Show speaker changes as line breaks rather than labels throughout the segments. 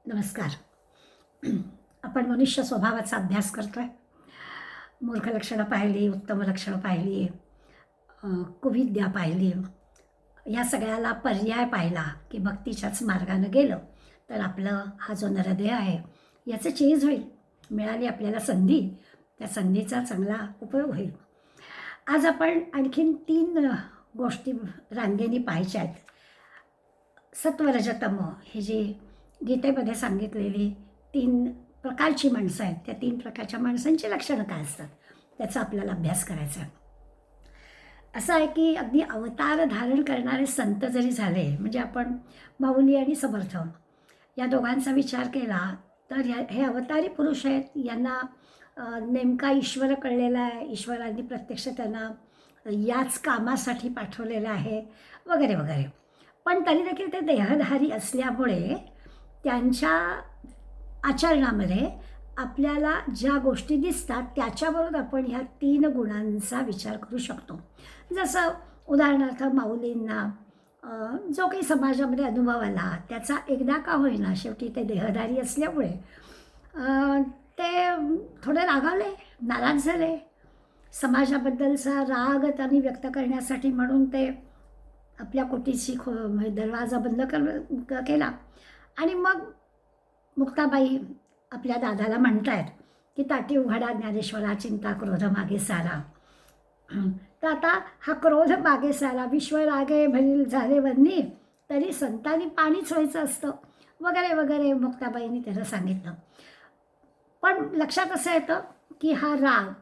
नमस्कार. आपण मनुष्य स्वभावाचा अभ्यास करतोय. मूर्ख लक्षणं पाहिली, उत्तम लक्षणं पाहिली, कुविद्या पाहिली. या सगळ्याला पर्याय पाहिला की भक्तीच्याच मार्गानं गेलं तर आपलं हा जो नरदेह आहे याचं चेंज होईल. मिळाली आपल्याला संधी, त्या संधीचा चांगला उपयोग होईल. आज आपण आणखीन 3 गोष्टी रांगेने पाहायच्या आहेत. सत्वरजतम ही जी गीतेमध्ये सांगितलेली 3 प्रकारची माणसं आहेत, त्या 3 प्रकारच्या माणसांची लक्षणं काय असतात त्याचा आपल्याला अभ्यास करायचा आहे. असं आहे की अगदी अवतार धारण करणारे संत जरी झाले, म्हणजे आपण माऊली आणि समर्थ या दोघांचा विचार केला तर हे अवतारी पुरुष आहेत. यांना नेमका ईश्वर कळलेला आहे, ईश्वरांनी प्रत्यक्ष त्यांना याच कामासाठी पाठवलेलं आहे वगैरे वगैरे. पण तरी देखील ते देहधारी असल्यामुळे त्यांच्या आचरणामध्ये आपल्याला ज्या गोष्टी दिसतात त्याच्यावरून आपण ह्या 3 गुणांचा विचार करू शकतो. जसं उदाहरणार्थ माऊलींना जो काही समाजामध्ये अनुभव आला त्याचा एकदा का होईना, शेवटी ते देहधारी असल्यामुळे ते थोडे रागावले, नाराज झाले. समाजाबद्दलचा राग त्यांनी व्यक्त करण्यासाठी म्हणून ते आपल्या कुटीची दरवाजा बंद केला आणि मग मुक्ताबाई आपल्या दादाला म्हणतायत की ताटी उघडा ज्ञानेश्वरा, चिंता क्रोध मागे सारा. तर आता हा क्रोध मागे सारा, विश्व रागे भरील झाले वन्नी, तरी संतांनी पाणीच व्हायचं असतं वगैरे वगैरे मुक्ताबाईंनी त्याला सांगितलं. पण लक्षात असं येतं की हा राग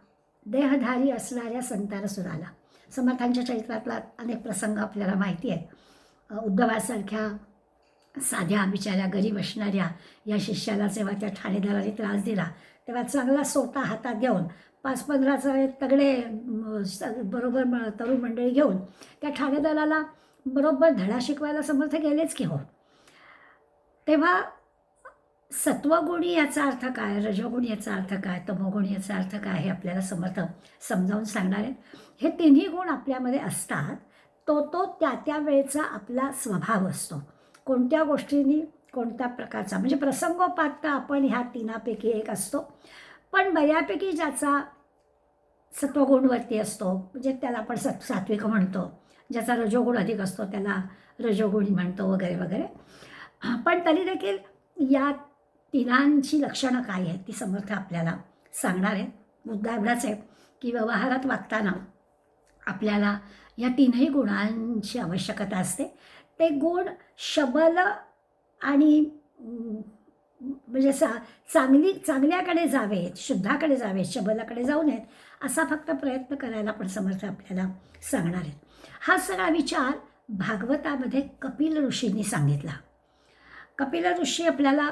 देहधारी असणाऱ्या संतांना सुद्धा आला. समर्थांच्या चरित्रातला अनेक प्रसंग आपल्याला माहिती आहेत. उद्धवासारख्या साध्या बिचाऱ्या गरीब असणाऱ्या या शिष्याला जेव्हा त्या ठाणेदाराने त्रास दिला तेव्हा चांगला सोटा हातात घेऊन 5-15 तगडे बरोबर तरुण मंडळी घेऊन त्या ठाणेदाराला बरोबर धडा शिकवायला समर्थ गेलेच की हो. तेव्हा सत्वगुणी याचा अर्थ काय, रजोगुणी याचा अर्थ काय, तमोगुणी याचा अर्थ काय हे आपल्याला समर्थ समजावून सांगणार आहेत. हे 3ही गुण आपल्यामध्ये असतात. तो त्या वेळेचा आपला स्वभाव असतो. कोणत्या गोष्टींनी कोणत्या प्रकारचा, म्हणजे प्रसंगोपात आपण ह्या 3पैकी एक असतो. पण बऱ्यापैकी ज्याचा सत्वगुणवरती असतो, म्हणजे त्याला आपण सात्विक म्हणतो. ज्याचा रजोगुण अधिक असतो त्याला रजोगुणी म्हणतो वगैरे वगैरे. पण तरी देखील या 3ची लक्षणं काय आहेत ती समर्थ आपल्याला सांगणार आहेत. मुद्दा एवढाच आहे की व्यवहारात वागताना आपल्याला या 3ही गुणांची आवश्यकता असते. ते गुण शबल आणि म्हणजे चांगल्याकडे जावेत, शुद्धाकडे जावेत, शबलाकडे जाऊ नयेत असा फक्त प्रयत्न करायला पण समर्थ आपल्याला सांगणार आहेत. हा सगळा विचार भागवतामध्ये कपिल ऋषींनी सांगितला. कपिल ऋषी आपल्याला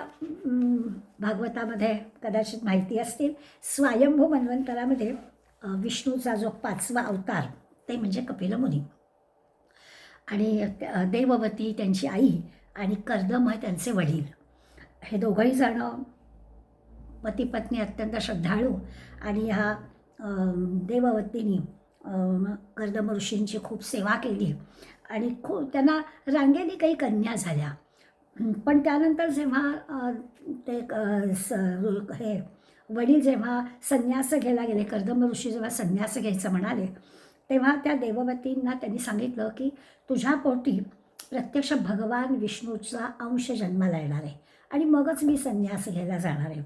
भागवतामध्ये कदाचित माहिती असतील. स्वयंभू मन्वंतरामध्ये विष्णूचा जो 5वा अवतार ते म्हणजे कपिल मुनी. आणि देववती त्यांची आई आणि कर्दम हे त्यांचे वडील, हे दोघंही जण पती पत्नी अत्यंत श्रद्धाळू. आणि ह्या देववतींनी कर्दम ऋषींची खूप सेवा केली आणि त्यांना रांगेने काही कन्या झाल्या. पण त्यानंतर जेव्हा ते हे वडील जेव्हा संन्यास घ्यायला गेले, कर्दम ऋषी जेव्हा संन्यास घ्यायचं म्हणाले तेव्हा त्या देववतींना त्यांनी सांगितलं की तुझ्या पोटी प्रत्यक्ष भगवान विष्णूचा अंश जन्माला येणार आहे आणि मगच मी संन्यास घ्यायला जाणार आहे.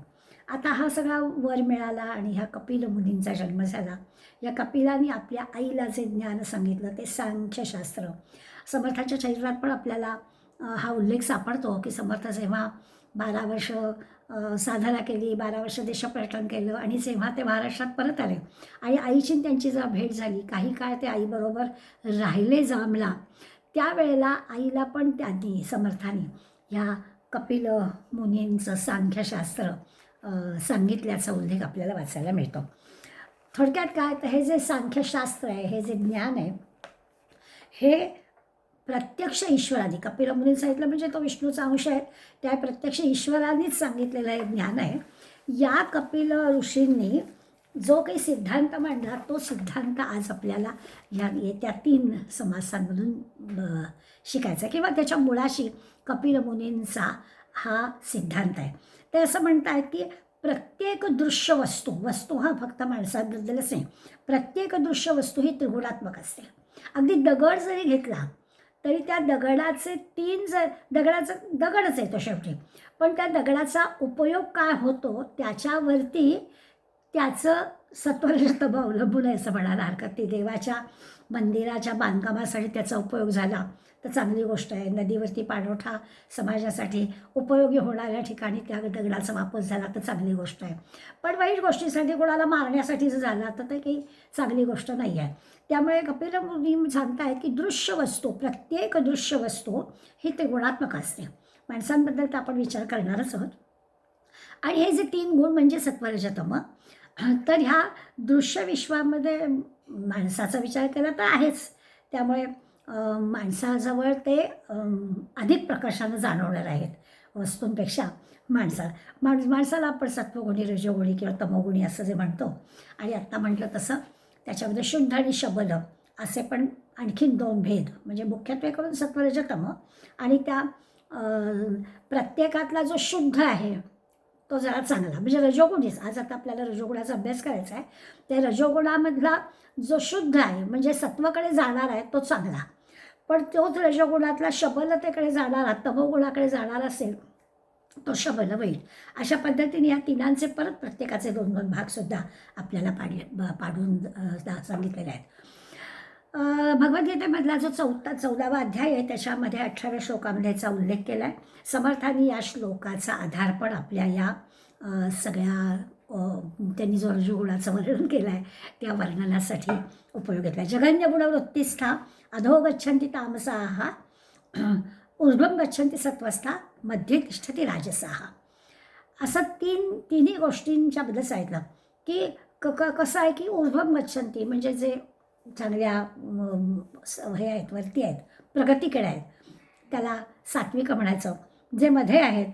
आता हा सगळा वर मिळाला आणि ह्या कपिल मुनींचा जन्म झाला. या कपिलांनी आपल्या आईला जे ज्ञान सांगितलं ते सांख्यशास्त्र. समर्थांच्या चरित्रात पण आपल्याला हा उल्लेख सापडतो की समर्थ जेव्हा 12 वर्ष साधना केली, 12 वर्ष देशपर्यटन केलं आणि जेव्हा ते महाराष्ट्रात परत आले आणि आईची त्यांची जेव्हा भेट झाली, काही काळ ते आईबरोबर राहिले जामला, त्यावेळेला आईला पण त्यांनी समर्थांनी ह्या कपिल मुनींचं सांख्यशास्त्र सांगितल्याचा उल्लेख आपल्याला वाचायला मिळतो. थोडक्यात काय, तर हे जे सांख्यशास्त्र आहे, हे जे ज्ञान आहे, हे प्रत्यक्ष ईश्वराने, कपिल मुनींनी सांगितलं म्हणजे तो विष्णूचा अंश आहे, त्या प्रत्यक्ष ईश्वरानेच सांगितलेलं हे ज्ञान आहे. या कपिल ऋषींनी जो काही सिद्धांत मांडला तो सिद्धांत आज आपल्याला ह्या येत्या 3 समासांमधून शिकायचा किंवा त्याच्या मुळाशी कपिल मुनींचा हा सिद्धांत आहे. ते असं म्हणतात की प्रत्येक दृश्य वस्तू हा फक्त माणसाबद्दलच नाही, प्रत्येक दृश्य वस्तू ही त्रिगुणात्मक असते. अगदी दगड जरी घेतला तरी त्या दगडाचे दगडाचं दगडच आहे तो शेवटी, पण त्या दगडाचा उपयोग काय होतो त्याच्यावरती त्याचं सत्वरजतम अवलंबून आहे असं म्हणायला हरकत नाही. देवाच्या मंदिराच्या बांधकामासाठी त्याचा उपयोग झाला तर चांगली गोष्ट आहे. नदीवरती पाणवठा समाजासाठी उपयोगी होणाऱ्या ठिकाणी त्या दगडाचा वापर झाला तर चांगली गोष्ट आहे. पण वाईट गोष्टीसाठी कोणाला मारण्यासाठी जर झाला तर ते काही चांगली गोष्ट नाही आहे. त्यामुळे कपिल मुनी सांगतायत की प्रत्येक दृश्य वस्तू ही त्रिगुणात्मक असते. माणसांबद्दल तर आपण विचार करणारच आहोत. आणि हे जे 3 गुण म्हणजे सत्वरजतम, तर ह्या दृश्य विश्वामध्ये माणसाचा विचार केला तर आहेच. त्यामुळे माणसाजवळ ते अधिक प्रकर्षानं जाणवणार आहेत वस्तूंपेक्षा माणसाला आपण सत्वगुणी, रजोगुणी किंवा तमोगुणी असं जे म्हणतो. आणि आत्ता म्हटलं तसं त्याच्यामध्ये शुद्ध आणि शबल असे पण आणखीन 2 भेद, म्हणजे मुख्यत्वे करून सत्वरजतम आणि त्या प्रत्येकातला जो शुद्ध आहे तो जरा चांगला, म्हणजे रजोगुणीच. आज आता आपल्याला रजोगुणाचा अभ्यास करायचा आहे. त्या रजोगुणामधला जो शुद्ध आहे म्हणजे सत्वाकडे जाणार आहे तो चांगला, पण तोच रजोगुणातला शबलतेकडे जाणारा, तमोगुणाकडे जाणारा असेल तो शबल वाईट. अशा पद्धतीने या तिघांचे परत प्रत्येकाचे 2-2 भागसुद्धा आपल्याला पाडून सांगितलेले आहेत. भगवद्गीतेमधला जो 14वा अध्याय आहे त्याच्यामध्ये 18व्या श्लोकामध्ये याचा उल्लेख केला आहे. समर्थांनी या श्लोकाचा आधार पण आपल्या या सगळ्या त्यांनी जो रजोगुणाचं वर्णन केलं आहे त्या वर्णनासाठी उपयोग घेतला. जगन्य गुणवृत्तिस्था अधो गच्छन्ति तामसाः ऊर्ध्वं गच्छन्ति सत्त्वस्था मध्ये तिष्ठति राजसाः. असं तिन्ही गोष्टींच्याबद्दल सांगितलं की कसं आहे की ऊर्ध्वं गच्छन्ति म्हणजे जे चांगल्या हे आहेत, वरती आहेत, प्रगतीकडे आहेत, त्याला सात्विक म्हणायचं. जे मध्ये आहेत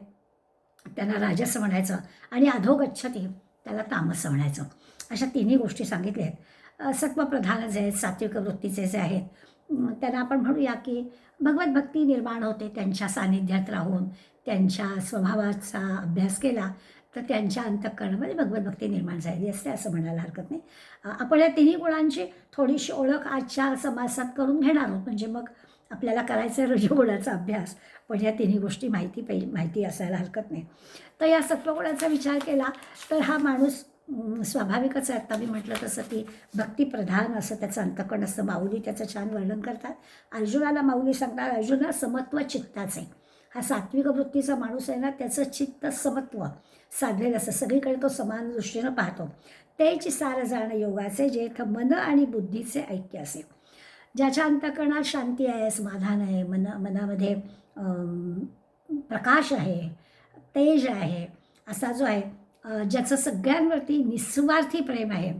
त्यांना राजस म्हणायचं आणि अधोगच्छती त्याला तामस म्हणायचं. अशा तिन्ही गोष्टी सांगितल्या आहेत. सत्वप्रधान जे आहेत, सात्विक वृत्तीचे जे आहेत त्यांना आपण म्हणूया की भगवत भक्ती निर्माण होते. त्यांच्या सानिध्यात राहून त्यांच्या स्वभावाचा अभ्यास केला तर त्यांच्या अंतःकरणामध्ये भगवत भक्ती निर्माण झालेली असते असं म्हणायला हरकत नाही. आपण या तिन्ही गुणांची थोडीशी ओळख आजच्या समासात करून घेणार आहोत. म्हणजे मग आपल्याला करायचं आहे रजोगुणाचा अभ्यास, पण या तिन्ही गोष्टी माहिती असायला हरकत नाही. तर या सत्वगुणाचा विचार केला तर हा माणूस स्वाभाविकच आहे. आता मी म्हटलं तसं की भक्तिप्रधान असं त्याचं अंतःकरण असतं. माऊली त्याचं छान वर्णन करतात. अर्जुनाला माऊली सांगतात, अर्जुना समत्व चित्ताचे. हा सात्विक वृत्तीचा माणूस आहे ना, त्याचं चित्त समत्व साधलेलं असतं, सगळीकडे तो समान दृष्टीनं पाहतो. तेच सार जाण योगाचे जेथ मन आणि बुद्धीचे ऐक्य असे. ज्याच्या अंतःकरणात शांती आहे, समाधान आहे, मनामध्ये प्रकाश आहे, तेज आहे, असा जो आहे ज्याचं सगळ्यांवरती निस्वार्थी प्रेम आहे,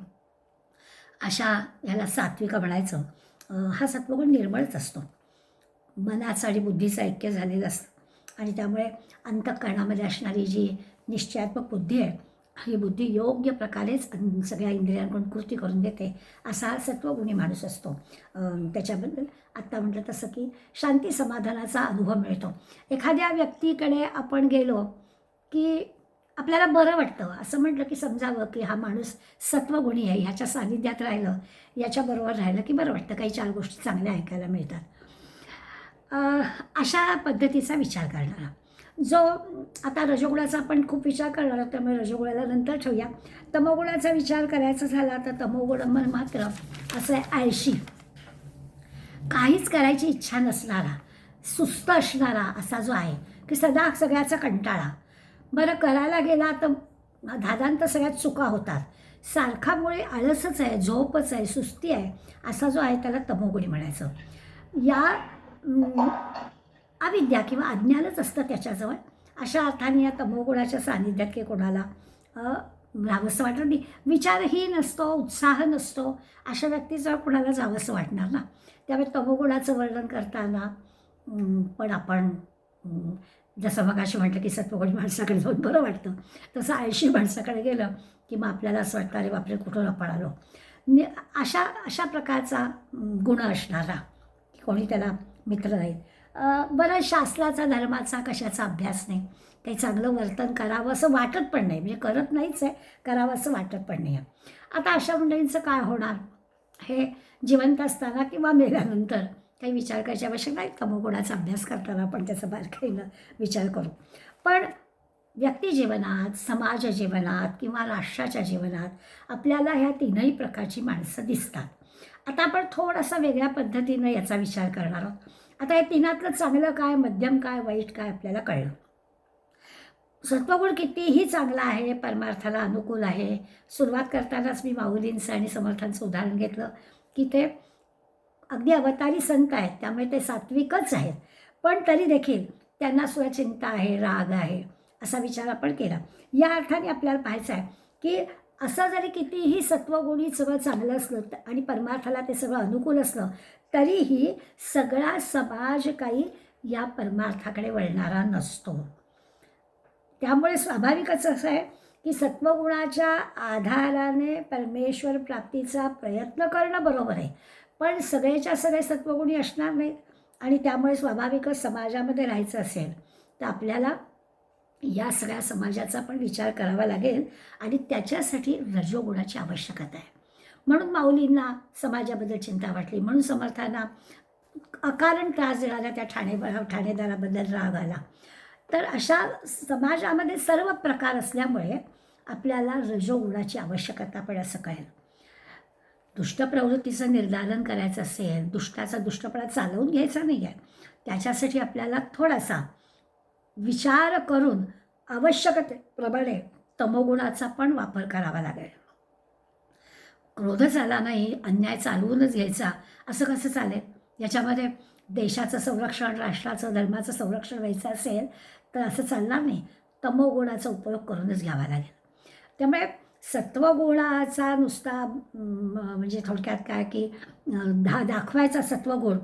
अशा ह्याला सात्विक म्हणायचं. हा सत्वगुण निर्मळच असतो, मनाचं आणि बुद्धीचं ऐक्य झालेलं असतं आणि त्यामुळे अंतःकरणामध्ये असणारी जी निश्चयात्मक बुद्धी आहे ही बुद्धी योग्य प्रकारेच सगळ्या इंद्रियांकडून कृती करून देते. असा सत्वगुणी माणूस असतो. त्याच्याबद्दल आत्ता म्हटलं तसं की शांती समाधानाचा अनुभव मिळतो. एखाद्या व्यक्तीकडे आपण गेलो की आपल्याला बरं वाटतं. असं म्हटलं की समजावं की हा माणूस सत्वगुणी आहे, ह्याच्या सानिध्यात राहिलं, याच्याबरोबर राहिलं की बरं वाटतं, काही 4 गोष्टी चांगल्या ऐकायला मिळतात. अशा पद्धतीचा विचार करणारा जो आता रजोगुणाचा आपण खूप विचार करणार आहोत, त्यामुळे रजोगुणाला नंतर ठेवूया. तमोगुणाचा विचार करायचा झाला तर तमोगुण मात्र असं आहे आळशी, काहीच करायची इच्छा नसणारा, सुस्त असणारा असा जो आहे की सदा सगळ्याचा कंटाळा. बरं करायला गेला तर धादांत सगळ्यात चुका होतात, सारखामुळे आळसच आहे, झोपच आहे, सुस्ती आहे, असा जो आहे त्याला तमोगुणी म्हणायचं. या अविद्या किंवा अज्ञानच असतं त्याच्याजवळ. अशा अर्थाने या तमोगुणाच्या सानिध्यात की कोणाला राहावंसं वाटत नाही, विचारही नसतो, उत्साह नसतो, अशा व्यक्तीजवळ कोणाला जावंसं वाटणार ना. त्यामुळे तमोगुणाचं वर्णन करताना पण आपण जसं मगाशी म्हटलं की सत्वगुणी माणसाकडे जाऊन बरं वाटतं, तसं आळशी माणसाकडे गेलं की मग आपल्याला असं वाटतं अरे बापरे कुठून आपण आलो. अशा प्रकारचा गुण असणारा, कोणी त्याला मित्र नाहीत. बरं शास्त्राचा धर्माचा कशाचा अभ्यास नाही, काही चांगलं वर्तन करावं असं वाटत पण नाही, म्हणजे करत नाहीच आहे, करावं असं वाटत पण नाही आहे. आता अशा मंडळींचं काय होणार, हे जिवंत असताना किंवा मेल्यानंतर काही विचार करायची आवश्यक नाही. तमोगुणाचा अभ्यास करताना आपण त्याचा बारकाईनं विचार करू. पण व्यक्ती जीवनात, समाज जीवनात किंवा राष्ट्राच्या जीवनात आपल्याला ह्या तीनही प्रकारची माणसं दिसतात. आता आपण थोडासा वेगळ्या पद्धतीनं याचा विचार करणार आहोत. आता या तिनातलं चांगलं काय, मध्यम काय, वाईट काय आपल्याला कळलं. सत्वगुण कितीही चांगला आहे, परमार्थाला अनुकूल आहे. सुरुवात करतानाच मी माऊलींचं आणि समर्थांचं उदाहरण घेतलं की ते अगदी अवतारी संत आहेत, त्यामुळे ते सात्विकच आहेत. पण तरी देखील त्यांना सुद्धा चिंता आहे, राग आहे, असा विचार आपण केला. या अर्थाने आपल्याला पाहायचं आहे की असं जरी कितीही सत्वगुणी सगळं चांगलं असलं आणि परमार्थाला ते सगळं अनुकूल असलं, तरीही सगळा समाज काही या परमार्थाकडे वळणारा नसतो. त्यामुळे स्वाभाविकच असं आहे की सत्वगुणाच्या आधाराने परमेश्वर प्राप्तीचा प्रयत्न करणं बरोबर आहे, पण सगळेच्या सगळे सत्वगुणी असणार नाहीत. आणि त्यामुळे स्वाभाविकच समाजामध्ये राहायचं असेल तर आपल्याला या सगळ्या समाजाचा पण विचार करावा लागेल आणि त्याच्यासाठी रजोगुणाची आवश्यकता आहे. म्हणून माऊलींना समाजाबद्दल चिंता वाटली, म्हणून समर्थांना अकारण त्रास देणाऱ्या त्या ठाणेदाराबद्दल राग आला. तर अशा समाजामध्ये सर्व प्रकार असल्यामुळे आपल्याला रजोगुणाची आवश्यकता पण असं कळेल. दुष्ट प्रवृत्तीचं निर्धारण करायचं असेल, दुष्टाचा दुष्टपणा चालवून घ्यायचा नाही आहे, त्याच्यासाठी आपल्याला थोडासा विचार करून आवश्यकतेप्रमाणे तमोगुणाचा पण वापर करावा लागेल. क्रोध झाला नाही, अन्याय चालवूनच घ्यायचा, असं कसं चालेल? याच्यामध्ये देशाचं संरक्षण, राष्ट्राचं, धर्माचं संरक्षण व्हायचं असेल तर असं चालणार नाही. तमोगुणाचा उपयोग करूनच घ्यावा लागेल. त्यामुळे सत्वगुणाचा नुसता म्हणजे थोडक्यात काय की दाखवायचा सत्वगुण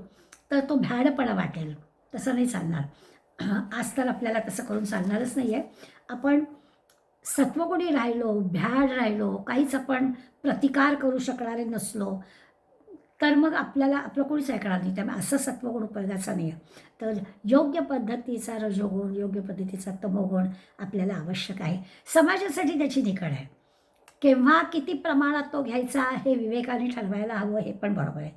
तर तो भ्याडपणा वाटेल, तसं नाही चालणार. आज तर आपल्याला तसं करून चालणारच नाही आहे. आपण सत्वगुणी राहिलो, भ्याड राहिलो, काहीच आपण प्रतिकार करू शकणारे नसलो तर मग आपल्याला आपलं कोणीच ऐकणार नाही. त्यामुळे असं सत्वगुण उपयोगाचा नाही आहे. तर योग्य पद्धतीचा रजोगुण, योग्य पद्धतीचा तमोगुण आपल्याला आवश्यक आहे. समाजासाठी त्याची निकड आहे. केव्हा किती प्रमाणात तो घ्यायचा हे विवेकाने ठरवायला हवं, हे पण बरोबर आहे.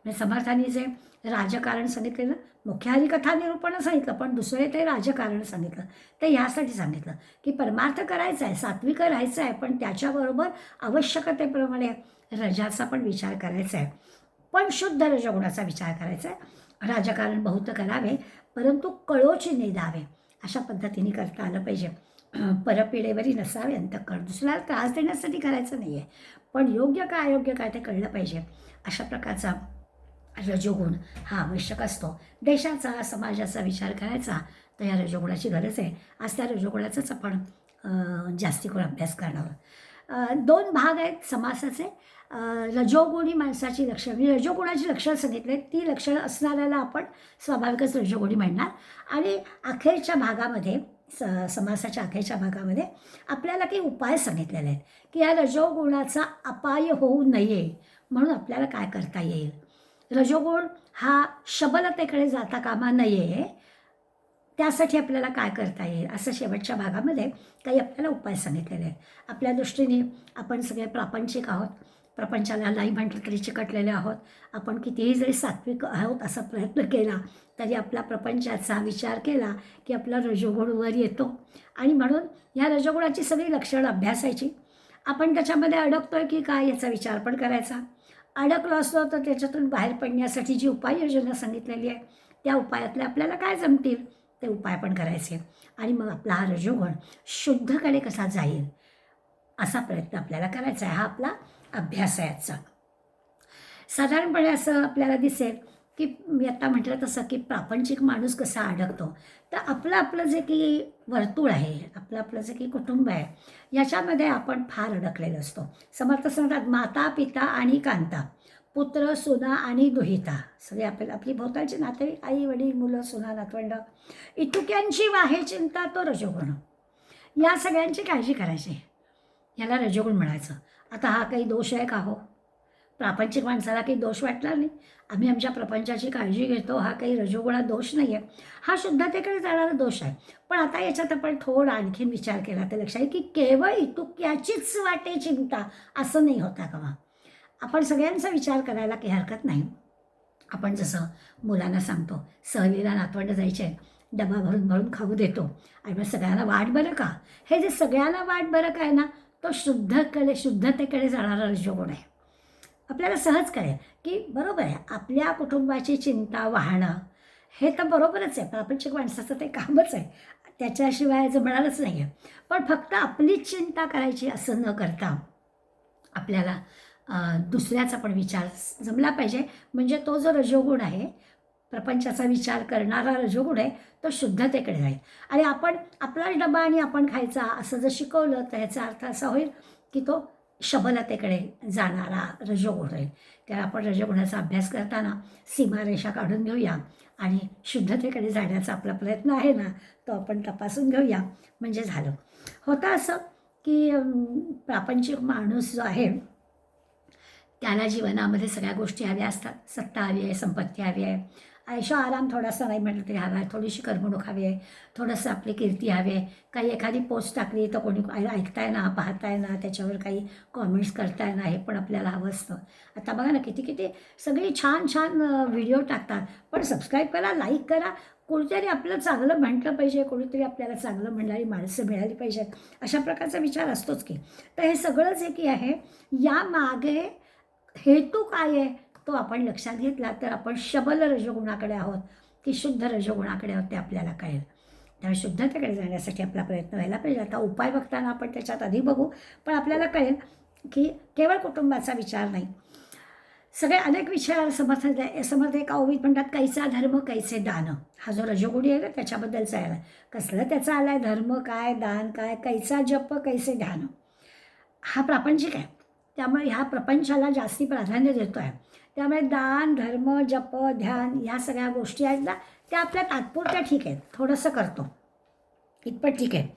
म्हणजे समर्थांनी जे राजकारण सांगितलेलं, मुख्य हरिकथा निरूपणं सांगितलं, पण दुसरे ते राजकारण सांगितलं. ते ह्यासाठी सांगितलं की परमार्थ करायचा आहे, सात्विक राहायचं आहे, पण त्याच्याबरोबर आवश्यकतेप्रमाणे रजाचा पण विचार करायचा आहे. पण शुद्ध रजगुणाचा विचार करायचा आहे. राजकारण बहुत करावे, परंतु कळोची नेदावे, अशा पद्धतीने करता आलं पाहिजे. परपिढेवरी नसावे अंतःकरण, दुसऱ्याला त्रास देण्यासाठी करायचं नाही आहे, पण योग्य काय अयोग्य काय ते कळलं पाहिजे. अशा प्रकारचा रजोगुण हा आवश्यक असतो. देशाचा, समाजाचा विचार करायचा तर या रजोगुणाची गरज आहे. आज त्या रजोगुणाचाच आपण जास्ती करून अभ्यास करणार. 2 भाग आहेत समासाचे. रजोगुणी माणसाची लक्षणं, म्हणजे रजोगुणाची लक्षणं सांगितले, ती लक्षणं असणाऱ्याला आपण स्वाभाविकच रजोगुणी म्हणणार. आणि अखेरच्या भागामध्ये समासाच्या अखेरच्या भागामध्ये आपल्याला काही उपाय सांगितलेले आहेत की या रजोगुणाचा अपाय होऊ नये म्हणून आपल्याला काय करता येईल. रजोगुण हा शबलतेकडे जाता कामा नये, त्यासाठी आपल्याला काय करता येईल, असं शेवटच्या भागामध्ये काही आपल्याला उपाय सांगितलेले आहेत. आपल्या दृष्टीने आपण सगळे प्रापंचिक आहोत, प्रपंचाला नाही म्हटलं तरी चिकटलेले आहोत. आपण कितीही जरी सात्विक आहोत असा प्रयत्न केला तरी आपला प्रपंचाचा विचार केला की आपला रजोगुण वर येतो. आणि म्हणून ह्या रजोगुणाची सगळी लक्षणं अभ्यासायची. आपण त्याच्यामध्ये अडकतोय की काय याचा विचार पण करायचा. अडकलो असलो तर त्याच्यातून बाहेर पडण्यासाठी जी उपाययोजना सांगितलेली आहे त्या उपायातले आपल्याला काय जमतील ते उपाय पण करायचे. आणि मग आपला हा रजोगुण शुद्धकडे कसा जाईल असा प्रयत्न आपल्याला करायचा आहे. हा आपला अभ्यास आहे आजचा. साधारणपणे असं आपल्याला दिसेल की मी आत्ता म्हटलं तसं की प्रापंचिक माणूस कसा अडकतो, तर आपलं जे की वर्तुळ आहे, आपलं जे की कुटुंब आहे, याच्यामध्ये आपण फार अडकलेलो असतो. समर्थ सांगतात माता पिता आणि कांता, पुत्र सुना आणि दुहिता, सगळे आपली भोवतालची नातेवाईक, आई वडील मुलं सुना नातवंड, इतुक्यांची वाहे चिंता तो रजोगुण. या सगळ्यांची काळजी करायची, याला रजोगुण म्हणायचं. आता हा काही दोष आहे का हो? प्रापंचिक माणसाला काही दोष वाटणार नाही. आम्ही आमच्या प्रपंचाची काळजी घेतो, हा काही रजोगुणा दोष नाही आहे, हा शुद्धतेकडे जाणारा दोष आहे. पण आता याच्यात आपण थोडा आणखीन विचार केला तर लक्षात येईल की केवळ इतुक्याचीच वाटे चिंता असं नाही होता का? आपण सगळ्यांचा विचार करायला काही हरकत नाही. आपण जसं मुलांना सांगतो, सहलीला नातवंड जायचे, डबा भरून भरून खाऊ देतो आणि मग सगळ्यांना वाट बरं का, हे जे सगळ्यांना वाट बरं का आहे ना, तो शुद्धतेकडे जाणारा रजोगुण आहे. आपल्याला सहज कळेल की बरोबर आहे, आपल्या कुटुंबाची चिंता वाहणं हे तर बरोबरच आहे, प्रापंचिक माणसाचं ते कामच आहे, त्याच्याशिवाय जमणारच नाही आहे. पण फक्त आपलीच चिंता करायची असं न करता आपल्याला दुसऱ्याचा पण विचार जमला पाहिजे. म्हणजे तो जो रजोगुण आहे, प्रपंचाचा विचार करणारा रजोगुण आहे, तो शुद्धतेकडे जाईल. आणि आपण आपलाच डबा आणि आपण खायचा असं जर शिकवलं तर ह्याचा अर्थ असा होईल की तो शबलतेकडे जाणारा रजोगुण होईल. तर आपण रजोगुणाचा अभ्यास करताना सीमारेषा काढून घेऊया आणि शुद्धतेकडे जाण्याचा आपला प्रयत्न आहे ना, तो आपण तपासून घेऊया, म्हणजे झालं. होतं असं की प्रापंचिक माणूस जो आहे त्याला जीवनामध्ये सगळ्या गोष्टी हव्या असतात. सत्ता हवी आहे, संपत्ती हवी आहे, आयुष्य आराम थोडासा नाही म्हटलं तरी हवा आहे, थोडीशी करमणूक हवी आहे, थोडंसं आपली कीर्ती हवी आहे, काही एखादी पोस्ट टाकली तर कोणी ऐकताय ना, पाहताय ना, त्याच्यावर काही कॉमेंट्स करताय ना, हे पण आपल्याला हवं असतं. आता बघा ना, किती किती सगळी छान छान व्हिडिओ टाकतात, पण सबस्क्राईब करा, लाईक करा, कोणीतरी आपलं चांगलं म्हटलं पाहिजे, कोणीतरी आपल्याला चांगलं म्हणणारी माणसं मिळाली पाहिजेत, अशा प्रकारचा विचार असतोच की. तर हे सगळं जे की आहे, यामागे हेतू काय आहे तो आपण लक्षात घेतला तर आपण शबल रजोगुणाकडे आहोत की शुद्ध रजोगुणाकडे आहोत ते आपल्याला कळेल. त्यामुळे शुद्धतेकडे जाण्यासाठी आपला प्रयत्न व्हायला पाहिजे. आता उपाय बघताना आपण त्याच्यात आधी बघू, पण आपल्याला कळेल की केवळ कुटुंबाचा विचार नाही, सगळे अनेक विचार समर्थ एका ओवीत म्हणतात, कैसा धर्म कैसे दान. हा जो रजोगुणी आहे ना त्याच्याबद्दलचा आहे, कसलं त्याचा आलाय, धर्म काय, दान काय, कैसा जप कैसे ध्यान. हा प्रापंचिक आहे, त्यामुळे ह्या प्रपंचाला जास्ती प्राधान्य देतो आहे. त्यामुळे दान, धर्म, जप, ध्यान ह्या सगळ्या गोष्टी आहेत ना, त्या आपल्या तात्पुरत्या ठीक आहेत, थोडंसं करतो इतपत ठीक आहे.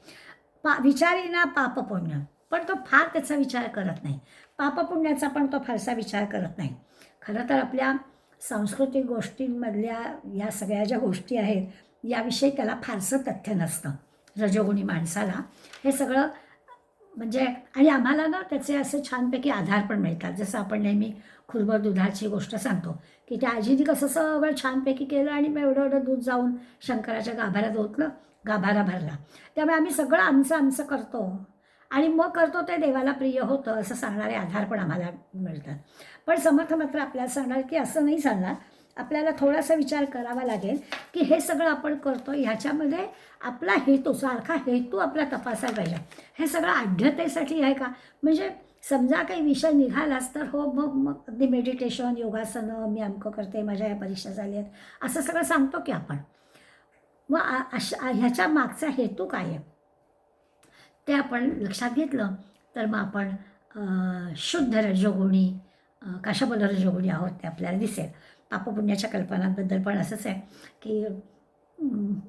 विचारीना पाप पुण्य, पण तो फार त्याचा विचार करत नाही. पापपुण्याचा पण तो फारसा विचार करत नाही. खरं तर आपल्या सांस्कृतिक गोष्टींमधल्या या सगळ्या ज्या गोष्टी आहेत याविषयी त्याला फारसं तथ्य नसतं रजोगुणी माणसाला. हे सगळं म्हणजे, आणि आम्हाला ना त्याचे असे छानपैकी आधार पण मिळतात. जसं आपण नेहमी खुरबर दुधाची गोष्ट सांगतो की त्या आजीने कसं सगळं छानपैकी केलं आणि मग एवढं एवढं दूध जाऊन शंकराच्या गाभाऱ्यात ओतलं, गाभारा भरला. त्यामुळे आम्ही सगळं आमचं आमचं करतो आणि मग करतो ते देवाला प्रिय होतं असं सांगणारे आधार पण आम्हाला मिळतात. पण समर्थ मात्र आपल्याला सांगणार की असं नाही चालणार, आपल्याला थोडासा विचार करावा लागेल की हे सगळं आपण करतो ह्याच्यामध्ये आपला हेतू, सारखा हेतू आपला तपासायला पाहिजे. हे सगळं आढ्यतेसाठी आहे का? म्हणजे समजा काही विषय निघालाच तर हो, मग अगदी मेडिटेशन, योगासनं, मी अमकं करते, माझ्या या परीक्षा झाल्या आहेत असं सगळं सांगतो की आपण. मग ह्याच्या मागचा हेतू काय आहे ते आपण लक्षात घेतलं तर मग आपण शुद्ध रजोगुणी का शबल रजोगुणी आहोत ते आपल्याला दिसेल. पापपुण्याच्या कल्पनांबद्दल पण असंच आहे की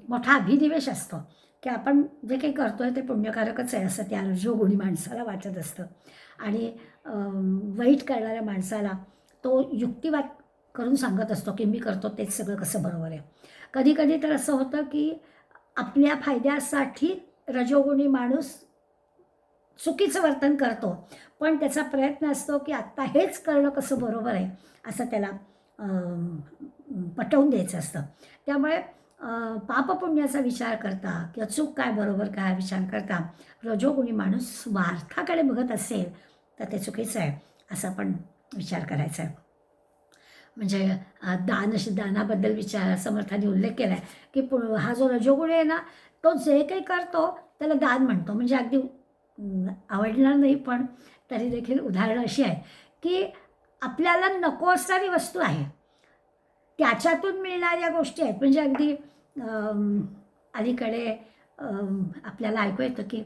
मोठा अभिनिवेश असतो की आपण जे काही करतो आहे ते पुण्यकारकच आहे असं त्या रजोगुणी माणसाला वाटत असतं. आणि वाईट करणाऱ्या माणसाला तो युक्तिवाद करून सांगत असतो की मी करतो तेच सगळं कसं बरोबर आहे. कधी कधी तर असं होतं की आपल्या फायद्यासाठी रजोगुणी माणूस चुकीचं वर्तन करतो, पण त्याचा प्रयत्न असतो की आत्ता हेच करणं कसं बरोबर आहे असं त्याला पटवून द्यायचं असतं. त्यामुळे पापपुण्याचा विचार करता किंवा चूक काय बरोबर काय हा विचार करता रजोगुणी माणूस स्वार्थाकडे बघत असेल तर ते चुकीचं आहे असं आपण विचार करायचा आहे. म्हणजे दानाबद्दल विचार समर्थाने उल्लेख केला आहे की हा जो रजोगुणी आहे ना तो जे काही करतो त्याला दान म्हणतो. म्हणजे अगदी आवडणार नाही पण तरी देखील उदाहरणं अशी आहे की आपल्याला नको असणारी वस्तू आहे त्याच्यातून मिळणाऱ्या गोष्टी आहेत. म्हणजे अगदी अलीकडे आपल्याला ऐकू येतं की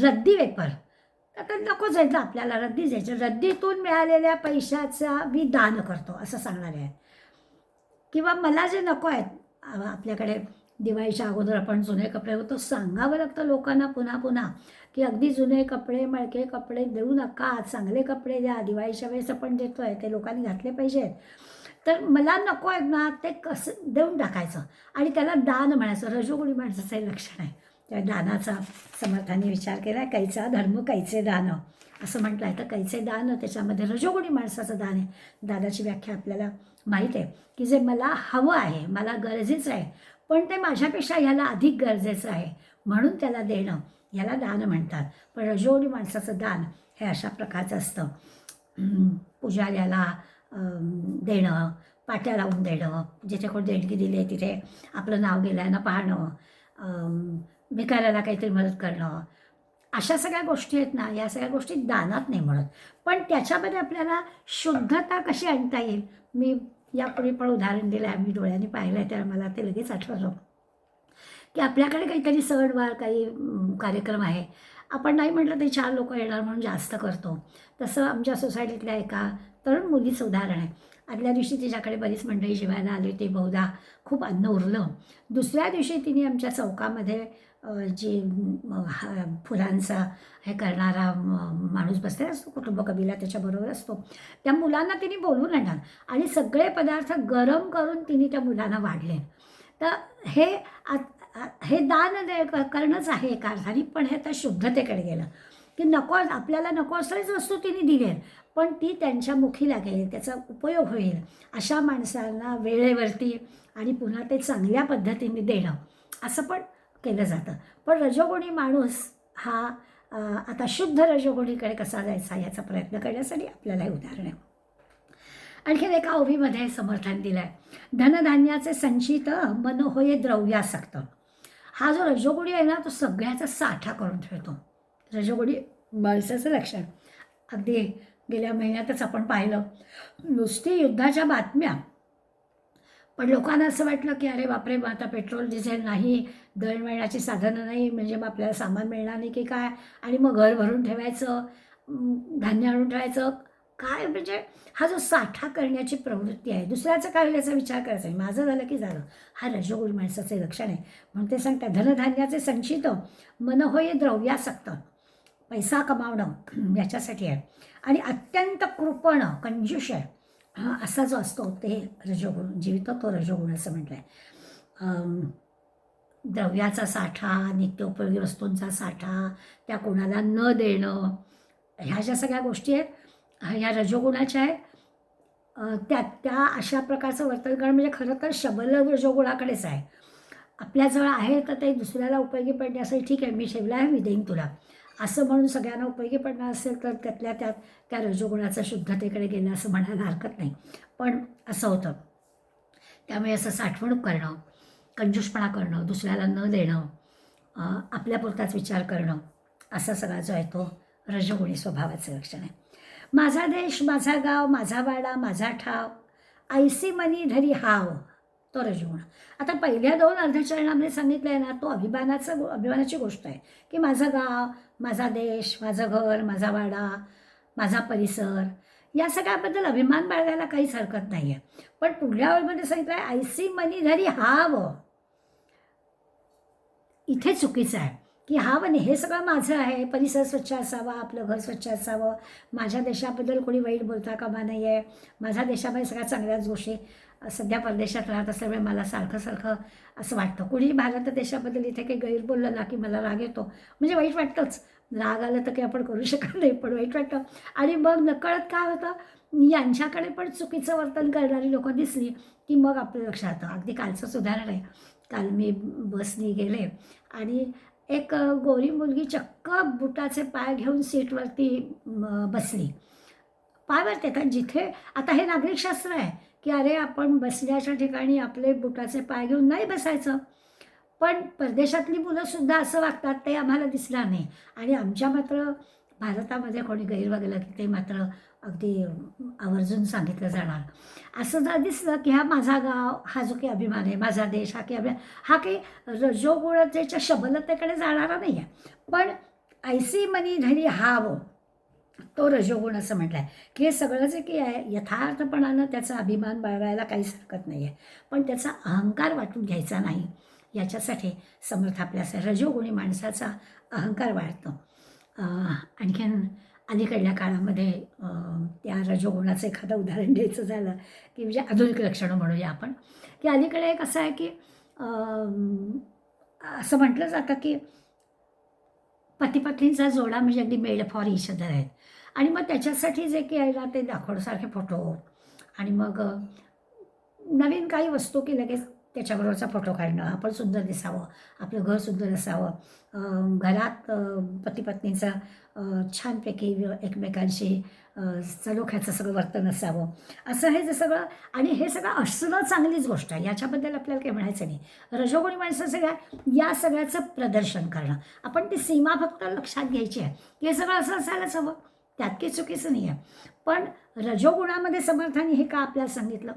रद्दी वेपर, आता नकोच आहे ना आपल्याला रद्दी जायचं, रद्दीतून मिळालेल्या पैशाचा मी दान करतो असं सांगणारे आहेत. किंवा मला जे नको आहेत आपल्याकडे दिवाळीच्या अगोदर आपण जुने कपडे होतो, सांगावं लागतं लोकांना पुन्हा पुन्हा की अगदी जुने कपडे, मळके कपडे देऊ नका, चांगले कपडे द्या. दिवाळीच्या वेळेस आपण देतो आहे ते लोकांनी घातले पाहिजेत. तर मला नको आहे ना, ते कसं देऊन टाकायचं आणि त्याला दान म्हणायचं. रजोगुणी माणसाचं हे लक्षण आहे. त्या दानाचा समर्थांनी विचार केला आहे, कैचा धर्म कैचे दान असं म्हटलं आहे. तर कैचे दान त्याच्यामध्ये रजोगुणी माणसाचं दान आहे. दानाची व्याख्या आपल्याला माहीत आहे की जे मला हवं आहे, मला गरजेचं आहे, पण ते माझ्यापेक्षा ह्याला अधिक गरजेचं आहे म्हणून त्याला देणं, ह्याला दान म्हणतात. पण रजोगुणी माणसाचं दान हे अशा प्रकारचं असतं. पुजाऱ्याला देणं, पाट्या लावून देणं, जिथे कोण देणगी दिली आहे तिथे आपलं नाव गेलं आहे ना पाहणं, भिकाऱ्याला काहीतरी मदत करणं, अशा सगळ्या गोष्टी आहेत ना, या सगळ्या गोष्टी दानात नाही म्हणत. पण त्याच्यामध्ये आपल्याला शुद्धता कशी आणता येईल, मी यापूर्वी पण उदाहरण दिलं आहे, मी डोळ्यांनी पाहिलं आहे, तर मला ते लगेच आठवलं की आपल्याकडे काहीतरी सणवार काही कार्यक्रम आहे, आपण नाही म्हटलं तरी 4 लोक येणार म्हणून जास्त करतो. तसं आमच्या सोसायटीतल्या एका तरुण मुलीचं उदाहरण आहे. आदल्या दिवशी तिच्याकडे बरीच मंडळी जेवायला आली होती, बहुधा खूप अन्न उरलं. दुसऱ्या दिवशी तिने आमच्या चौकामध्ये जी फुलांचा हे करणारा माणूस बसलेला असतो, कुटुंब कबिला त्याच्याबरोबर असतो, त्या मुलांना तिने बोलवून आणणार आणि सगळे पदार्थ गरम करून तिने त्या मुलांना वाढले. तर हे दान करणंच आहे एका अर्थाने, पण हे आता शुद्धतेकडे गेलं की नको, आपल्याला नको असलेच वस्तू तिने दिली, पण ती त्यांच्या मुखी लागेल, त्याचा उपयोग होईल अशा माणसांना वेळेवरती आणि पुन्हा ते चांगल्या पद्धतीने देणं असं पण केलं जातं. पण रजोगुणी माणूस हा आता शुद्ध रजोगुणीकडे कसा जायचा याचा प्रयत्न करण्यासाठी आपल्याला हे उदाहरण आहे. आणखीन एका ओवीमध्ये समर्थन दिलं आहे, धनधान्याचे संचित मन होय द्रव्यासक्त. हा जो रजोगुणी आहे ना, तो सगळ्याचा साठा करून ठेवतो. रजोगुणी माणसाचं लक्षण अगदी गेल्या महिन्यातच आपण पाहिलं, नुसती युद्धाच्या बातम्या, पण लोकांना असं वाटलं की अरे बापरे, मग आता पेट्रोल डिझेल नाही, दळणवळणाची साधनं नाही, म्हणजे मग आपल्याला सामान मिळणार नाही की काय, आणि मग घर भरून ठेवायचं, धान्य आणून ठेवायचं काय, म्हणजे हा जो साठा करण्याची प्रवृत्ती आहे, दुसऱ्याचं काय होईल याचा विचार करायचा नाही, माझं झालं की झालं, हा रजोगुणी माणसाचे लक्षण आहे. म्हणून ते सांगतात, धनधान्याचे संचित मन होय द्रव्यासक्त. पैसा कमावणं याच्यासाठी आहे. आणि अत्यंत कृपण कंजूष आहे, असा जो असतो ते रजोगुण, जीवित तो रजोगुण असं म्हटलं आहे. द्रव्याचा साठा, नित्योपयोगी वस्तूंचा साठा, त्या कोणाला न देणं, ह्या ज्या सगळ्या गोष्टी आहेत ह्या रजोगुणाच्या आहेत. त्या अशा प्रकारचं वर्तन करणं म्हणजे खरं तर शबल रजोगुणाकडेच आहे. आपल्याजवळ आहे तर ते दुसऱ्याला उपयोगी पडण्यासाठी ठीक आहे, मी ठेवलं आहे, मी देईन तुला, असं म्हणून सगळ्यांना उपयोगी पडणार असेल तर त्यातल्या त्यात त्या रजोगुणाचं शुद्धतेकडे गेलं असं म्हणायला हरकत नाही. पण असं होतं, त्यामुळे असं साठवणूक करणं, कंजूषपणा करणं, दुसऱ्याला न देणं, आपल्यापुरताच विचार करणं, असा सगळा जो आहे तो रजोगुणी स्वभावाचं लक्षण आहे. माझा देश, माझा गाव, माझा वाडा, माझा ठाव, ऐसी मनी धरी हाव, तो रजोगुण. आता पहिल्या 2 अर्धचरणामध्ये सांगितलं आहे ना, तो अभिमानाची गोष्ट आहे की माझं गाव, माझा देश, माझं घर, माझा वाडा, माझा परिसर, या सगळ्याबद्दल अभिमान बाळगायला काहीच हरकत नाही आहे. पण पुढल्या ओळीमध्ये सांगितलं आहे ऐसी मनी धरी हाव, इथे चुकीचं आहे की हाव नाही, हे सगळं माझं आहे, परिसर स्वच्छ असावा, आपलं घर स्वच्छ असावं, माझ्या देशाबद्दल कोणी वाईट बोलता कामा नाही आहे, माझ्या देशामध्ये सगळ्या चांगल्याच गोष्टी. सध्या परदेशात राहत असल्यामुळे मला सारखं असं वाटतं, कुणी भारत देशाबद्दल इथे काही गैर बोललं ना की मला राग येतो, म्हणजे वाईट वाटतंच. राग आलं तर काही आपण करू शकत नाही, पण वाईट वाटतं. आणि मग नकळत काय होतं, यांच्याकडे पण चुकीचं वर्तन करणारी लोकं दिसली की मग आपलं लक्षात येतं. अगदी कालचंच उदाहरण आहे, काल मी बसनी गेले आणि एक गोरी मुलगी चक्क बुटाचे पाय घेऊन सीटवरती बसली. पाय वरती, कारण जिथे आता हे नागरिकशास्त्र आहे की अरे आपण बसल्याच्या ठिकाणी आपले बुटाचे पाय घेऊन नाही बसायचं, पण परदेशातली मुलंसुद्धा असं वागतात, ते आम्हाला दिसणार नाही. आणि आमच्या मात्र भारतामध्ये कोणी गैर वागलं की ते मात्र अगदी आवर्जून सांगितलं जाणार. असं जर दिसलं की हा माझा गाव, हा जो काही अभिमान आहे, माझा देश, हा काही अभिमान, हा काही रजोगुणतेच्या शबलतेकडे जाणारा नाही आहे. पण ऐसी मनी धरी हाव, तो रजोगुण असं म्हटलं आहे की हे सगळं जे काही आहे यथार्थपणानं त्याचा अभिमान बाळगायला काहीच हरकत नाही आहे, पण त्याचा अहंकार वाटून घ्यायचा नाही. याच्यासाठी समर्थ आपल्यास रजोगुणी माणसाचा अहंकार वाढतो. आणखीन अलीकडल्या काळामध्ये त्या रजोगुणाचं एखादं उदाहरण द्यायचं झालं की म्हणजे आधुनिक लक्षणं म्हणूया आपण, की अलीकडे एक असं आहे की असं म्हटलं जातं की पती पत्नींचा जोडा म्हणजे अगदी मेड फॉर इच अदर आहेत. आणि मग त्याच्यासाठी जे की आहे ना ते दाखवण्यासारखे फोटो आणि मग नवीन काही वस्तू की लगेच त्याच्याबरोबरचा फोटो काढणं, आपण सुंदर दिसावं, आपलं घर सुंदर असावं, घरात पती पत्नीचं छानपैकी एकमेकांशी सलोख्याचं सगळं वर्तन असावं, असं हे जे सगळं. आणि हे सगळं असणं चांगलीच गोष्ट आहे, याच्याबद्दल आपल्याला काही म्हणायचं नाही. रजोगुणी माणसं सगळ्या या सगळ्याचं प्रदर्शन करणं, आपण ती सीमा फक्त लक्षात घ्यायची आहे की हे सगळं असं असायलाच हवं, त्यात काही चुकीचं नाही आहे. पण रजोगुणामध्ये समर्थाने हे का आपल्याला सांगितलं,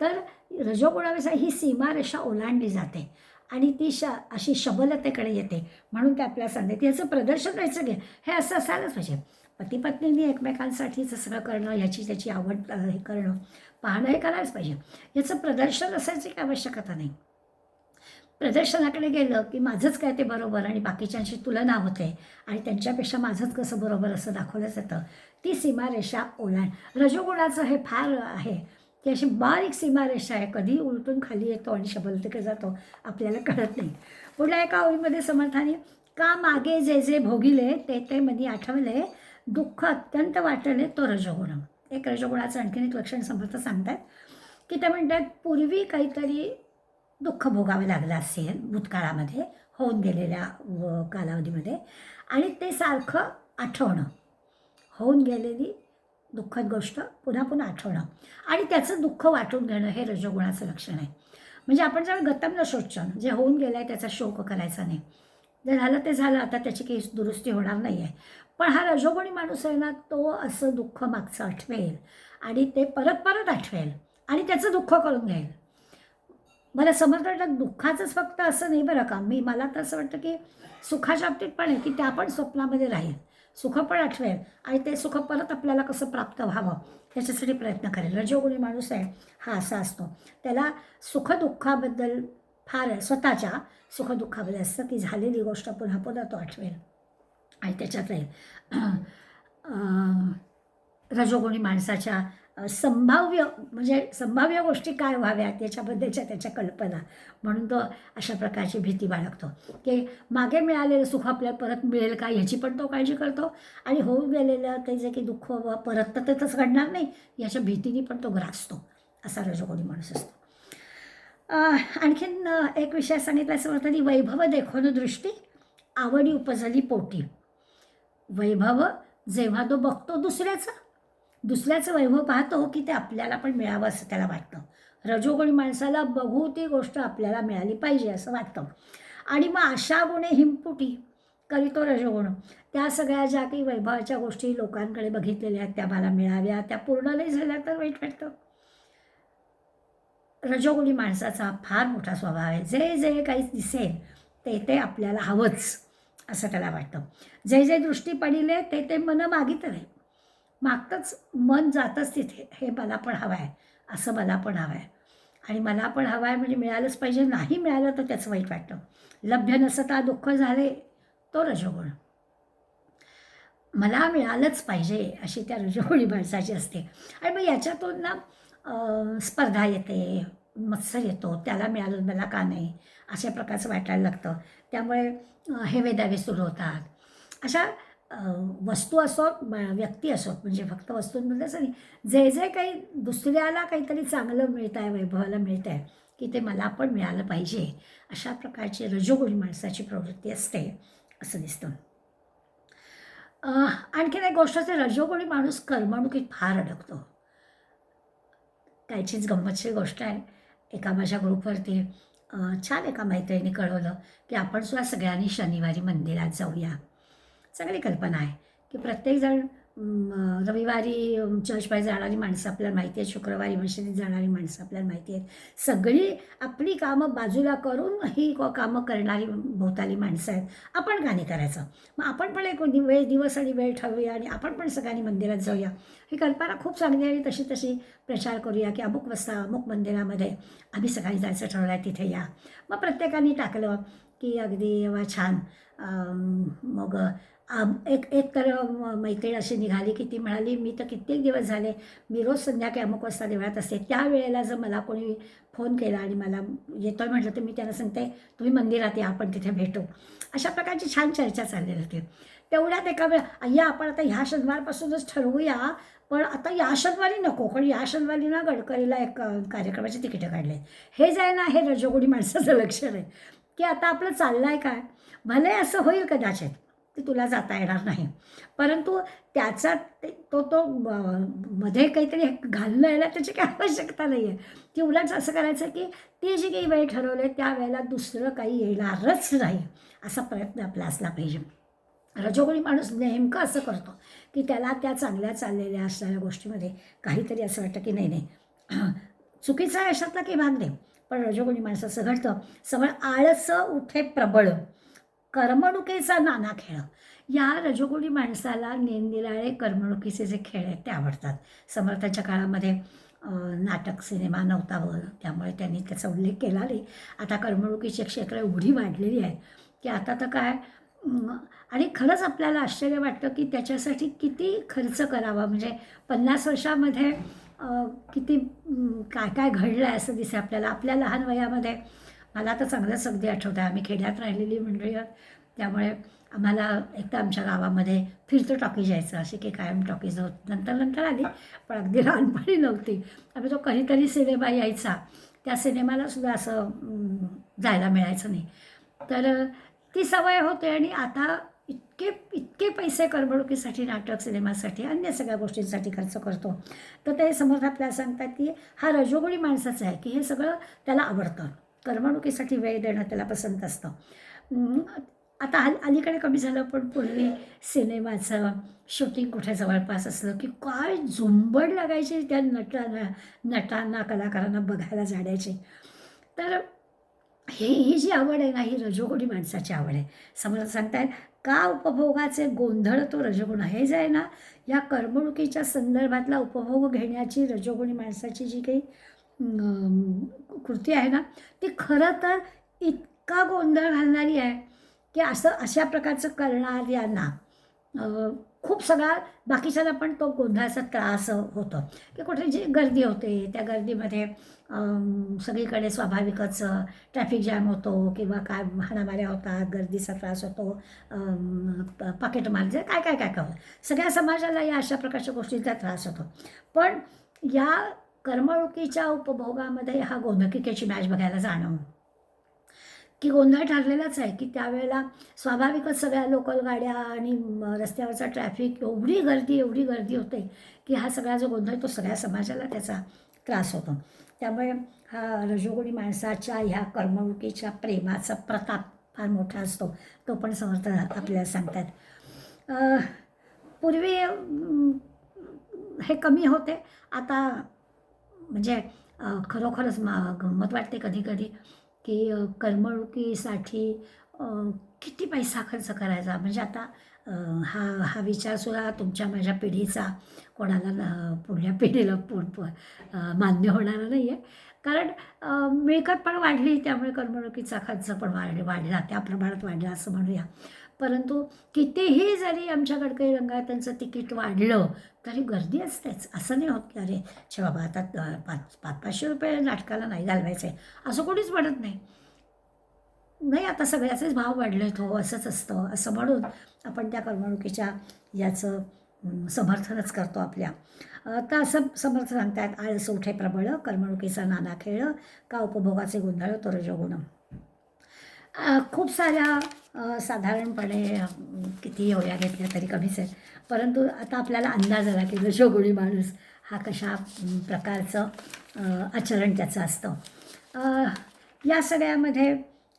तर रजोगुणानुसार ही सीमारेषा ओलांडली जाते आणि ती अशी शबलतेकडे येते, म्हणून ते आपल्याला सांगते याचं प्रदर्शन व्हायचं घे, हे असं असायलाच पाहिजे. पती पत्नींनी एकमेकांसाठीचं सगळं करणं, याची त्याची आवड हे करणं, पाहणं हे करायलाच पाहिजे. याचं प्रदर्शन असायची काही आवश्यकता नाही. प्रदर्शनाकडे गेलं की माझंच काय ते बरोबर आणि बाकीच्यांशी तुलना होते आणि त्यांच्यापेक्षा माझंच कसं बरोबर असं दाखवलं जातं. ती सीमारेषा रजोगुणाचं हे फार आहे की अशी बारीक सीमारेषा आहे, कधी उलटून खाली येतो आणि शबलतेकडे जातो आपल्याला कळत नाही. पुढल्या एका ओळीमध्ये समर्थाने का मागे जे जे भोगिले ते ते मनी आठवले, दुःख अत्यंत वाटले तो रजोगुण. एक रजोगुणाचं आणखीन एक लक्षण समर्थ सांगतात की ते म्हणतात पूर्वी काहीतरी दुःख भोगावं लागलं असेल भूतकाळामध्ये, होऊन गेलेल्या कालावधीमध्ये, आणि ते सारखं आठवणं, होऊन गेलेली दुःखद गोष्ट पुन्हा पुन्हा आठवणं आणि त्याचं दुःख वाटून घेणं, हे रजोगुणाचं लक्षण आहे. म्हणजे आपण जर गतम न शोचन, जे होऊन गेलं आहे त्याचा शोक करायचा नाही, जे झालं ते झालं, आता त्याची काही दुरुस्ती होणार नाही आहे. पण हा रजोगुणी माणूस आहे ना, तो असं दुःख मागचं आठवेल आणि ते परत परत आठवेल आणि त्याचं दुःख करून घेईल. मला समर्थ वाटतं दुःखाचंच फक्त असं नाही बरं का, मला तर असं वाटतं की सुखाच्या बाबतीत पण आहे की त्या पण स्वप्नामध्ये राहील, सुख पण आठवेल आणि ते सुख परत आपल्याला कसं प्राप्त व्हावं याच्यासाठी प्रयत्न करेल. रजोगुणी माणूस आहे हा असा असतो, त्याला सुखदुःखाबद्दल फार स्वतःच्या सुखदुःखाबद्दल असतं की झालेली गोष्ट पुन्हा पुन्हा तो आठवेल आणि त्याच्यात राहील. रजोगुणी माणसाच्या संभाव्य म्हणजे संभाव्य गोष्टी काय व्हाव्यात याच्याबद्दलच्या त्याच्या कल्पना, म्हणून तो अशा प्रकारची भीती बाळगतो की मागे मिळालेलं सुख आपल्याला परत मिळेल का याची पण तो काळजी करतो आणि होऊन गेलेलं ते जे की दुःख परत तर तसं घडणार नाही याच्या भीतीने पण तो ग्रासतो, असा रजोगुणी माणूस असतो. आणखीन एक विषय सांगितला असं म्हणतं की वैभव देखोन दृष्टी आवडी उपजली पोटी. वैभव जेव्हा तो बघतो दुसऱ्याचं वैभव पाहतो की ते आपल्याला पण मिळावं असं त्याला वाटतं. रजोगुणी माणसाला बघू ती गोष्ट आपल्याला मिळाली पाहिजे असं वाटतं आणि मग अशा गुणे हिमपुटी करीतो रजोगुण. त्या सगळ्या ज्या काही वैभवाच्या गोष्टी लोकांकडे बघितलेल्या आहेत त्या मला मिळाव्या, त्या पूर्ण नाही झाल्या तर वाईट वाटतं. रजोगुणी माणसाचा फार मोठा स्वभाव आहे, जे जे काही दिसेल ते ते आपल्याला हवंच असं त्याला वाटतं. जे जे दृष्टी पडिले ते ते मन मागित नाही, मागतंच मन जातंच तिथे, हे मला पण हवं आहे, असं मला पण हवं आहे आणि मला पण हवं आहे म्हणजे मिळालंच पाहिजे, नाही मिळालं तर त्याचं वाईट वाटतं. लभ्य नसता दुःख झाले तो रजोगुण. मला मिळालंच पाहिजे अशी त्या रजोगुणी माणसाची असते आणि मग याच्यातून ना स्पर्धा येते, मत्सर येतो, त्याला मिळालं मला का नाही अशा प्रकारचं वाटायला लागतं. त्यामुळे हेवेदावे सुरू होतात. अशा वस्तू असोत व्यक्ती असोत, म्हणजे फक्त वस्तूंमध्ये असं नाही, जे जे काही दुसऱ्याला काहीतरी चांगलं मिळत आहे, वैभवाला मिळत आहे की ते मला पण मिळालं पाहिजे, अशा प्रकारची रजोगुणी माणसाची प्रवृत्ती असते असं दिसतं. आणखीन एक गोष्ट असते, रजोगुणी माणूस करमणुकीत फार अडकतो. त्याचीच गंमतशीर गोष्ट आहे, एका माझ्या ग्रुपवरती छान एका मैत्रिणीने कळवलं की आपण सुद्धा सगळ्यांनी शनिवारी मंदिरात जाऊया. चांगली कल्पना आहे की प्रत्येकजण रविवारी चर्चमध्ये जाणारी माणसं आपल्याला माहिती आहेत, शुक्रवारी मशिदीत जाणारी माणसं आपल्याला माहिती आहेत. सगळी आपली कामं बाजूला करून ही कामं करणारी भोवताली माणसं आहेत. आपण का नाही करायचं? मग आपण पण एक दिवस आणि वेळ ठरवूया आणि आपण पण सगळ्यांनी मंदिरात जाऊया. ही कल्पना खूप चांगली आहे आणि तशी तशी प्रचार करूया की अमुक वाजता अमुक मंदिरामध्ये आम्ही सकाळी जायचं ठरवलं आहे, तिथे या. मग प्रत्येकाने टाकलं की अगदी वा छान. मग एक एक तर मैत्रीण अशी निघाली की ती म्हणाली, मी तर कित्येक दिवस झाले मी रोज संध्याकाळी अमुक वाजता देवळात असते. त्यावेळेला जर मला कोणी फोन केला आणि मला येतोय म्हटलं तर मी त्यांना सांगते, तुम्ही मंदिरात या, आपण तिथे भेटू. अशा प्रकारची छान चर्चा चाललेली होती. तेवढ्यात एका वेळा अय्या आपण आता ह्या शनिवारपासूनच ठरवूया, पण आता या शनिवारी नको, कारण या शनिवारी ना गडकरीला एक कार्यक्रमाची तिकीटं काढले. हे जे आहे ना, हे रजोगुणी माणसाचं लक्षण आहे की आता आपलं चाललं आहे काय. भले असं होईल कदाचित की तुला जाता येणार नाही, परंतु त्याचा तो तो मध्ये काहीतरी घालणं आहे ना, त्याची काही आवश्यकता नाही आहे. की उलट असं करायचं की ती जी काही वेळ ठरवली त्या वेळेला दुसरं काही येणारच नाही, असा प्रयत्न आपला असला पाहिजे. रजोगुणी माणूस नेमकं असं करतो की त्याला त्या चांगल्या चाललेल्या असणाऱ्या गोष्टीमध्ये काहीतरी असं वाटतं की नाही नाही चुकीचा आहे अशातला काही भाग नाही. पण रजोगुणी माणसाचं घडतं सगळं आळसं उठे प्रबळ, करमणुकीचा नाना खेळ. या रजोगुणी माणसाला निरनिराळे करमणुकीचे जे खेळ आहेत ते आवडतात. समर्थांच्या काळामध्ये नाटक सिनेमा नव्हता त्यामुळे त्यांनी त्याचा उल्लेख केला नाही. आता करमणुकीची क्षेत्र एवढी वाढलेली आहेत की आता तर काय. आणि खरंच आपल्याला आश्चर्य वाटतं की त्याच्यासाठी किती खर्च करावा. म्हणजे 50 वर्षामध्ये किती काय काय घडलं आहे असं दिसतं आपल्याला. आपल्या लहान वयामध्ये मला तर चांगलंच अगदी आठवतं, आम्ही खेड्यात राहिलेली मंडळी आहोत, त्यामुळे आम्हाला एक तर आमच्या गावामध्ये फिरतं टॉकीज यायचं, अशी काही कायम टॉकीज होत नंतर नंतर आली, पण अगदी लहानपणी नव्हती. आम्ही तो कधीतरी सिनेमा यायचा, त्या सिनेमालासुद्धा असं जायला मिळायचं नाही. तर ती सवय होते. आणि आता इतके इतके पैसे करमणुकीसाठी, नाटक सिनेमासाठी, अन्य सगळ्या गोष्टींसाठी खर्च करतो. तर ते समर्थ आपल्याला सांगतात की हा रजोगुणी माणसाचा आहे की हे सगळं त्याला आवडतं, करमणुकीसाठी वेळ देणं त्याला पसंत असतं. आता अलीकडे कमी झालं, पण पूर्वी सिनेमाचं शूटिंग कुठे जवळपास असलं की काय झुंबड लागायची त्या नटांना कलाकारांना बघायला जाण्याची. तर ही जी आवड आहे ना, ही रजोगुणी माणसाची आवड आहे. समर्थ सांगतायत का उपभोगाचे गोंधळ तो रजोगुण आहे. हे जे आहे ना, या करमणुकीच्या संदर्भातला उपभोग घेण्याची रजोगुणी माणसाची जी काही कृती आहे ना, ती खरं तर इतका गोंधळ घालणारी आहे की अशा प्रकारचं करणाऱ्यांना खूप सगळा बाकीच्यांना पण तो गोंधळाचा त्रास होतो की कुठे जी गर्दी होते त्या गर्दीमध्ये सगळीकडे स्वाभाविकच ट्रॅफिक जॅम होतो किंवा काय हाणामाऱ्या होतात, गर्दीचा त्रास होतो, पाकिटमार जे काय काय काय काय सगळ्या समाजाला या अशा प्रकारच्या गोष्टींचा त्रास होतो. पण या करमणुकीच्या उपभोगामध्ये हा गोंधळ, क्रिकेटची मॅच बघायला जाणं की गोंधळ ठरलेलाच आहे की त्यावेळेला स्वाभाविकच सगळ्या लोकल गाड्या आणि रस्त्यावरचा ट्रॅफिक, एवढी गर्दी होते की हा सगळा जो गोंधळ तो सगळ्या समाजाला त्याचा त्रास होतो. त्यामुळे हा रजोगुणी माणसाच्या ह्या करमणुकीच्या प्रेमाचा प्रताप फार मोठा असतो, तो पण समर्थ आपल्याला सांगतात. पूर्वी हे कमी होते, आता म्हणजे खरोखरच गंमत वाटते कधी कधी की करमणुकीसाठी किती पैसा खर्च करायचा. म्हणजे आता हा हा विचारसुद्धा तुमच्या माझ्या पिढीचा कोणाला पुढल्या पिढीला मान्य होणारा नाही आहे. कारण मिळकत पण वाढली, त्यामुळे करमणुकीचा खर्च पण वाढला, त्या प्रमाणात वाढला असं म्हणूया. परंतु कितीही जरी आमच्या गडकरी रंगायतांचं तिकीट वाढलं तरी गर्दी असतेच. असं नाही होत की अरे छे बाबा आता 500-500 नाटकाला नाही घालवायचे असं कोणीच म्हणत नाही. नाही, आता सगळ्याचेच भाव वाढलेत हो, असंच असतं असं म्हणून आपण त्या करमणुकीच्या याचं समर्थनच करतो आपल्या. तर असं समर्थ सांगतात, आळस उठे प्रबळ, करमणुकीचा नाना खेळ, का उपभोगाचे गोंधळ तो रजोगुण. खूप साऱ्या साधारणपणे किती ओळ्या घेतल्या तरी कमीच आहेत. परंतु आता आपल्याला अंदाज आला की रजोगुणी माणूस हा कशा प्रकारचं आचरण त्याचं असतं. या सगळ्यामध्ये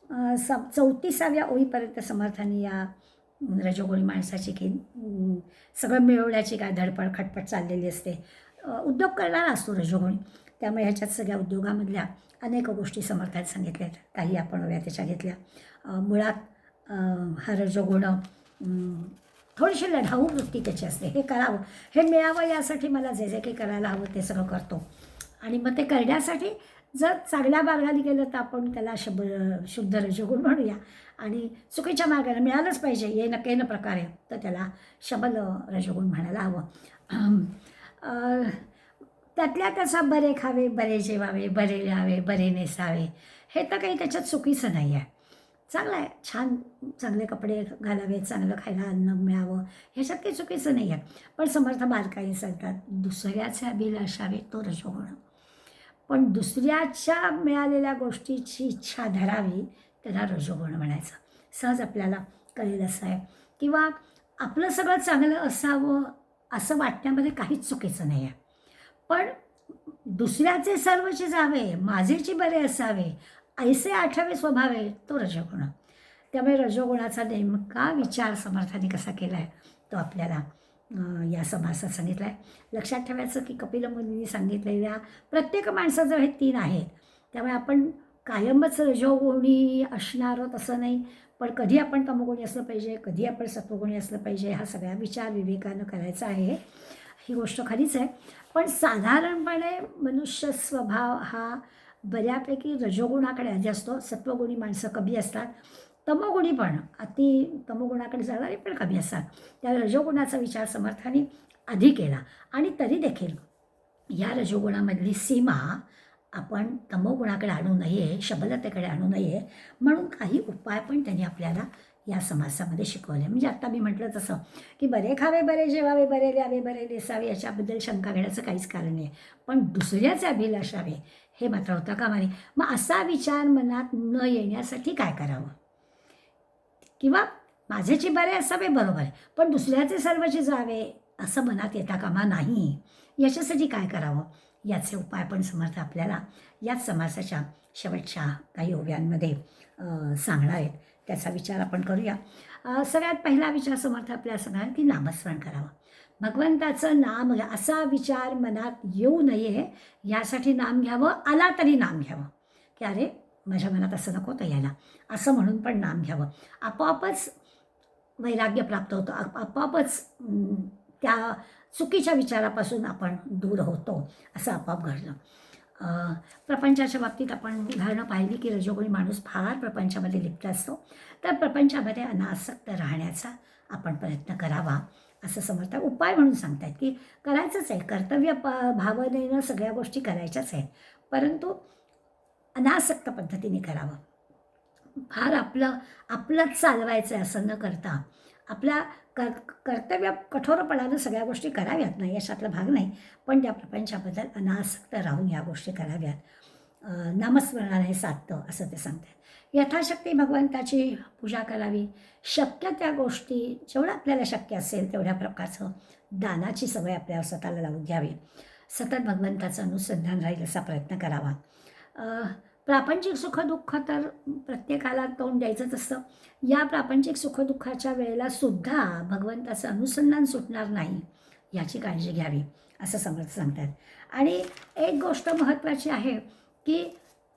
34व्या ओळीपर्यंत समर्थांनी या रजोगुणी माणसाची की सगळं मिळवण्याची काय धडपड खटपट चाललेली असते. उद्योग करणारा असतो रजोगुणी. त्यामुळे ह्याच्यात सगळ्या उद्योगामधल्या अनेक गोष्टी समर्थात सांगितल्या आहेत. काही आपण त्याच्या घेतल्या. मुळात हा रजोगुण थोडीशी लढाऊ वृत्ती त्याची असते. हे करावं, हे मिळावं यासाठी मला जे जे काही करायला हवं ते सगळं करतो. आणि मग ते करण्यासाठी जर चांगल्या मार्गाने गेलं तर आपण त्याला शुद्ध रजोगुण म्हणूया. आणि चुकीच्या मार्गाने मिळालंच पाहिजे केन प्रकारे तर त्याला शबल रजोगुण म्हणायला हवं. त्यातल्या त्याचा बरे खावे, बरे जेवावे, बरे लिहावे, बरे नेसावे, हे तर काही त्याच्यात चुकीचं नाही आहे. चांगलं आहे, छान चांगले कपडे घालावे, चांगलं खायला अन्न मिळावं, ह्याच्यात काही चुकीचं नाही आहे. पण समर्थ बारकाई सांगतात, दुसऱ्याचे अभिलाषावे तो रजोगुण. पण दुसऱ्याच्या मिळालेल्या गोष्टीची इच्छा धरावी त्याला रजोगुण म्हणायचं. सहज आपल्याला कळेल असं आहे. किंवा आपलं सगळं चांगलं असावं असं वाटण्यामध्ये काहीच चुकीचं नाही आहे. पण दुसऱ्याचे सर्वचे जावे, माझेची बरे असावे, ऐसे आठावे स्वभावे तो रजोगुण. त्यामुळे रजोगुणाचा नेमका विचार समर्थाने कसा केला आहे तो आपल्याला या समासात सांगितला आहे. लक्षात ठेवायचं की कपिल मुनींनी सांगितलेल्या प्रत्येक माणसाजवळ हे 3 आहेत. त्यामुळे आपण कायमच रजोगुणी असणार आहोत असं नाही. पण कधी आपण तमोगुणी असलं पाहिजे, कधी आपण सत्वगुणी असलं पाहिजे, हा सगळा विचार विवेकानं करायचा आहे. ही गोष्ट खरीच आहे. पण साधारणपणे मनुष्य स्वभाव हा बऱ्यापैकी रजोगुणाकडे आधी असतो. सत्वगुणी माणसं कमी असतात. तमोगुणी पण तमोगुणाकडे जाणारी पण कमी असतात. त्या रजोगुणाचा विचार समर्थाने आधी केला. आणि तरी देखील या रजोगुणामधली सीमा आपण तमोगुणाकडे आणू नये, शबलतेकडे आणू नये म्हणून काही उपाय पण त्यांनी आपल्याला या समासामध्ये शिकवले. म्हणजे आत्ता मी म्हटलं तसं की बरे खावे, बरे जेवावे, बरे लिहावे, बरे नेसावे, याच्याबद्दल शंका घेण्याचं काहीच कारण नाही. पण दुसऱ्याचे अभिलाषावे हे मात्र होता कामा नये. मग असा विचार मनात न येण्यासाठी काय करावं? किंवा माझेची बरे असावे, बरोबर आहे, पण दुसऱ्याचे सर्वचे जावे असं मनात येता कामा नाही. याच्यासाठी काय करावं याचे उपाय पण समर्थ आपल्याला याच समासाच्या शेवटच्या काही ओव्यांमध्ये सांगणार आहेत. त्याचा विचार आपण करूया. सगळ्यात पहिला विचार समर्थ आपल्याला सांगणार की नामस्मरण करावं. भगवंताचं नाम असा विचार मनात येऊ नये यासाठी नाम घ्यावं. आला तरी नाम घ्यावं की अरे माझ्या मनात असं नको तर यायला, असं म्हणून पण नाम घ्यावं. आपोआपच वैराग्य प्राप्त होतं. आपोआपच त्या चुकीच्या विचारापासून आपण दूर होतो. असं आपोआप घडलं. प्रपंचाच्या बाबतीत आपण उदाहरणं पाहिली की रजोगुणी माणूस फार प्रपंचामध्ये लिप्त असतो. तर प्रपंचामध्ये अनासक्त राहण्याचा आपण प्रयत्न करावा असं समर्थ उपाय म्हणून सांगतायत की करायचंच आहे. कर्तव्य भावनेनं सगळ्या गोष्टी करायच्याच आहेत, परंतु अनासक्त पद्धतीने करावं. फार आपलंच चालवायचं आहे असं न करता आपल्या कर्तव्य कठोरपणानं सगळ्या गोष्टी कराव्यात नाही याच्यातला भाग नाही, पण त्या प्रपंचाबद्दल अनासक्त राहून या गोष्टी कराव्यात. नामस्मरणाने साधतं असं ते सांगतात. यथाशक्ती भगवंताची पूजा करावी. शक्य त्या गोष्टी जेवढं आपल्याला शक्य असेल तेवढ्या प्रकारचं दानाची सवय आपल्याला स्वतःला लावून घ्यावी. सतत भगवंताचं अनुसंधान राहील असा प्रयत्न करावा. प्रापंचिक सुखदुःख तर प्रत्येकाला तोंड द्यायचंच असतं. या प्रापंचिक सुखदुःखाच्या वेळेला सुद्धा भगवंताचं अनुसंधान सुटणार नाही याची काळजी घ्यावी असं समर्थ सांगतात. आणि एक गोष्ट महत्त्वाची आहे की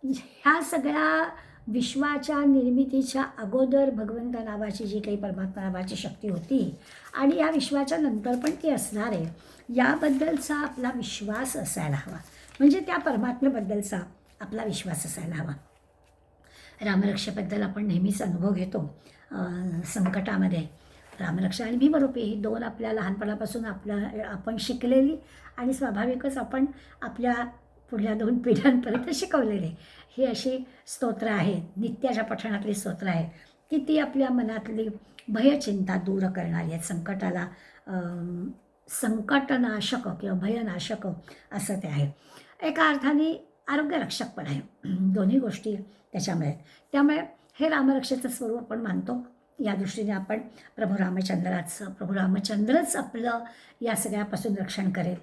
ह्या सगळ्या विश्वाच्या निर्मितीच्या अगोदर भगवंत नावाची जी काही परमात्मा नावाची शक्ती होती आणि या विश्वाच्या नंतर पण ती असणार आहे याबद्दलचा आपला विश्वास असायला हवा. म्हणजे त्या परमात्म्याबद्दलचा आपला विश्वास असायला हवा. रामरक्षेबद्दल आपण नेहमीच अनुभव घेतो. संकटामध्ये रामरक्षा आणि भीमरूपी ही 2 आपल्या लहानपणापासून आपण शिकलेली आणि स्वाभाविकच आपण आपल्या पुढल्या 2 पिढ्यांपर्यंत शिकवलेले ही अशी स्तोत्र आहेत. नित्याच्या पठणातली स्तोत्र आहेत की ती आपल्या मनातली भयचिंता दूर करणारी आहेत. संकटनाशक किंवा भयनाशक असं ते आहे. एका अर्थाने आरोग्यरक्षक पण आहे. दोन्ही गोष्टी त्याच्यामुळे. त्यामुळे हे रामरक्षेचं स्वरूप आपण मानतो. या दृष्टीने आपण प्रभू रामचंद्रच आपलं या सगळ्यापासून रक्षण करेल